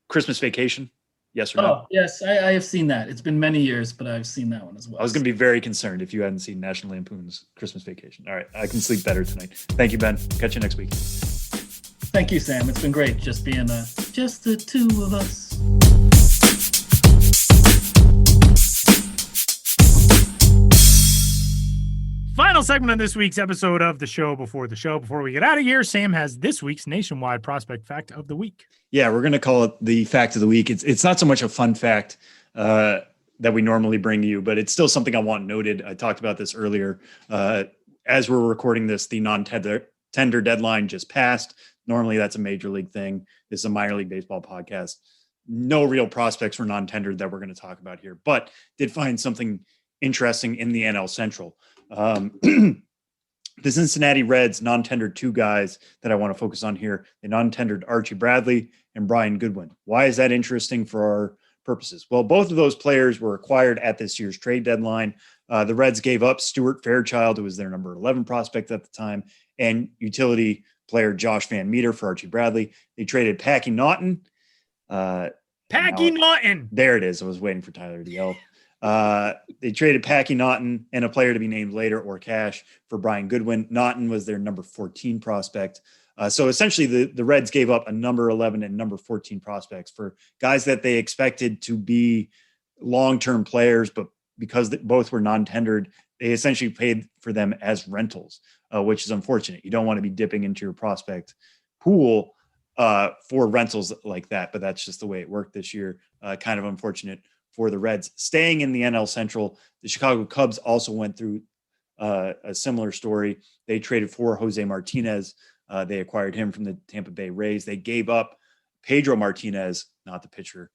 [SPEAKER 3] Christmas Vacation. Yes or no?
[SPEAKER 6] Oh, yes, I have seen that. It's been many years, but I've seen that one as well.
[SPEAKER 3] I was going to be very concerned if you hadn't seen National Lampoon's Christmas Vacation. All right, I can sleep better tonight. Thank you, Ben. Catch you next week.
[SPEAKER 6] Thank you, Sam. It's been great just being just the two of us.
[SPEAKER 2] Final segment of this week's episode of the show before the show. Before we get out of here, Sam has this week's nationwide prospect fact of the week.
[SPEAKER 3] Yeah, we're going to call it the fact of the week. It's not so much a fun fact that we normally bring you, but it's still something I want noted. I talked about this earlier. As we're recording this, the non-tender deadline just passed. Normally, that's a major league thing. This is a minor league baseball podcast. No real prospects were non-tendered that we're going to talk about here, but did find something interesting in the NL Central. The Cincinnati Reds non-tendered 2 guys that I want to focus on here. They non-tendered Archie Bradley and Brian Goodwin. Why is that interesting for our purposes? Well, both of those players were acquired at this year's trade deadline. The Reds gave up Stuart Fairchild, who was their number 11 prospect at the time, and utility player Josh Van Meter for Archie Bradley. They traded Packy Naughton.
[SPEAKER 2] Naughton.
[SPEAKER 3] There it is. I was waiting for Tyler to yell. They traded Packy Naughton and a player to be named later, or Cash, for Brian Goodwin. Naughton was their number 14 prospect. So essentially the Reds gave up a number 11 and number 14 prospects for guys that they expected to be long-term players, but because both were non-tendered, they essentially paid for them as rentals, which is unfortunate. You don't want to be dipping into your prospect pool for rentals like that, but that's just the way it worked this year. Kind of unfortunate for the Reds. Staying in the NL Central, the Chicago Cubs also went through a similar story. They traded for Jose Martinez. They acquired him from the Tampa Bay Rays. They gave up Pedro Martinez, not the pitcher,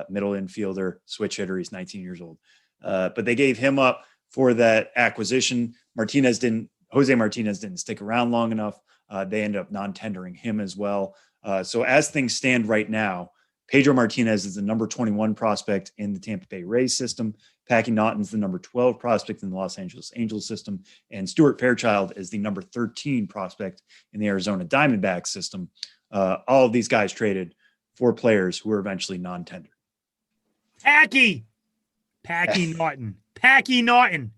[SPEAKER 3] middle infielder, switch hitter. He's 19 years old. But they gave him up for that acquisition. Jose Martinez didn't stick around long enough. They ended up non-tendering him as well. So as things stand right now, Pedro Martinez is the number 21 prospect in the Tampa Bay Rays system. Packy Naughton's the number 12 prospect in the Los Angeles Angels system. And Stuart Fairchild is the number 13 prospect in the Arizona Diamondbacks system. All of these guys traded for players who were eventually non-tendered.
[SPEAKER 2] Packy Naughton. Packy Naughton.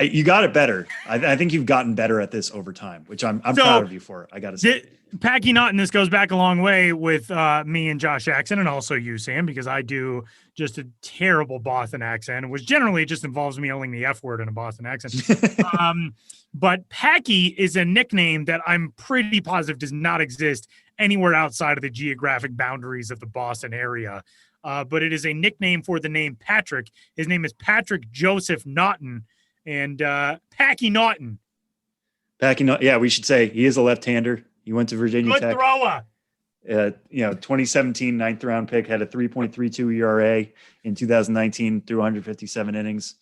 [SPEAKER 3] You got it better. I think you've gotten better at this over time, which I'm proud of you for. I got to say.
[SPEAKER 2] Packy Naughton, this goes back a long way with me and Josh Jackson, and also you, Sam, because I do just a terrible Boston accent, which generally just involves me yelling the F word in a Boston accent. But Packy is a nickname that I'm pretty positive does not exist anywhere outside of the geographic boundaries of the Boston area. But it is a nickname for the name Patrick. His name is Patrick Joseph Naughton, and Packy Naughton.
[SPEAKER 3] Yeah, we should say he is a left-hander. He went to Virginia
[SPEAKER 2] Good
[SPEAKER 3] Tech.
[SPEAKER 2] thrower.
[SPEAKER 3] 2017 ninth round pick, had a 3.32 ERA in 2019 through 157 innings.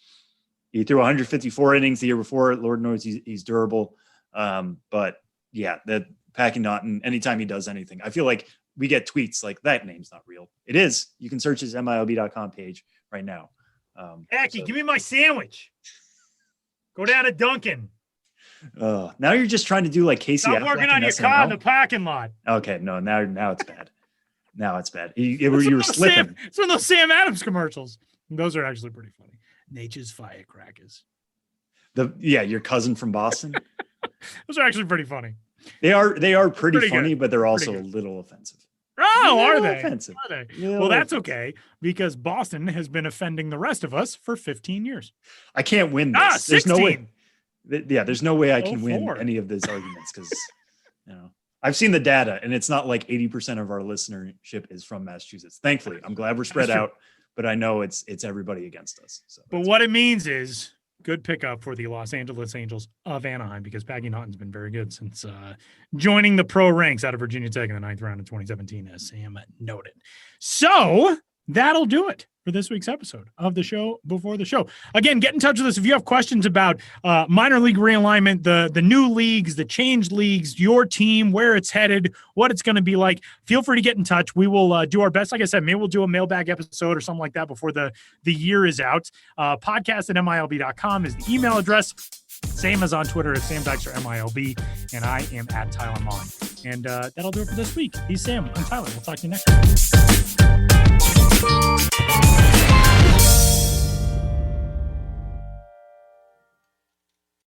[SPEAKER 3] He threw 154 innings the year before. Lord knows he's durable. But yeah, that Packy Naughton, anytime he does anything, I feel like we get tweets like that name's not real. It is. You can search his MILB.com page right now.
[SPEAKER 2] Packy, give me my sandwich. Go down to Dunkin'.
[SPEAKER 3] Now you're just trying to do like Casey.
[SPEAKER 2] Stop working on your car in the parking lot.
[SPEAKER 3] Okay, no, now it's bad. Now it's bad. You were slipping.
[SPEAKER 2] It's one of those Sam Adams commercials. Those are actually pretty funny. Nature's firecrackers.
[SPEAKER 3] Your cousin from Boston.
[SPEAKER 2] Those are actually pretty funny.
[SPEAKER 3] They are pretty funny,
[SPEAKER 2] good.
[SPEAKER 3] but they're also a little offensive.
[SPEAKER 2] Oh, are they?
[SPEAKER 3] Offensive.
[SPEAKER 2] Are they? Well, that's okay, because Boston has been offending the rest of us for 15 years.
[SPEAKER 3] I can't win this. There's
[SPEAKER 2] 16.
[SPEAKER 3] no way. There's no way I can win
[SPEAKER 2] 04.
[SPEAKER 3] any of these arguments because, I've seen the data, and it's not like 80% of our listenership is from Massachusetts. Thankfully, I'm glad we're spread out, but I know it's everybody against us. So,
[SPEAKER 2] but what it means is good pickup for the Los Angeles Angels of Anaheim, because Packy Naughton's been very good since joining the pro ranks out of Virginia Tech in the 9th round of 2017, as Sam noted. So that'll do it for this week's episode of the show before the show. Again, get in touch with us if you have questions about minor league realignment, the new leagues, the changed leagues, your team, where it's headed, what it's going to be like. Feel free to get in touch. We will do our best. Like I said, maybe we'll do a mailbag episode or something like that before the year is out. Podcast@MILB.com is the email address. Same as on Twitter at Sam Dykstra MILB, and I am at Tyler Mullen. And that'll do it for this week. He's Sam. I'm Tyler. We'll talk to you next week.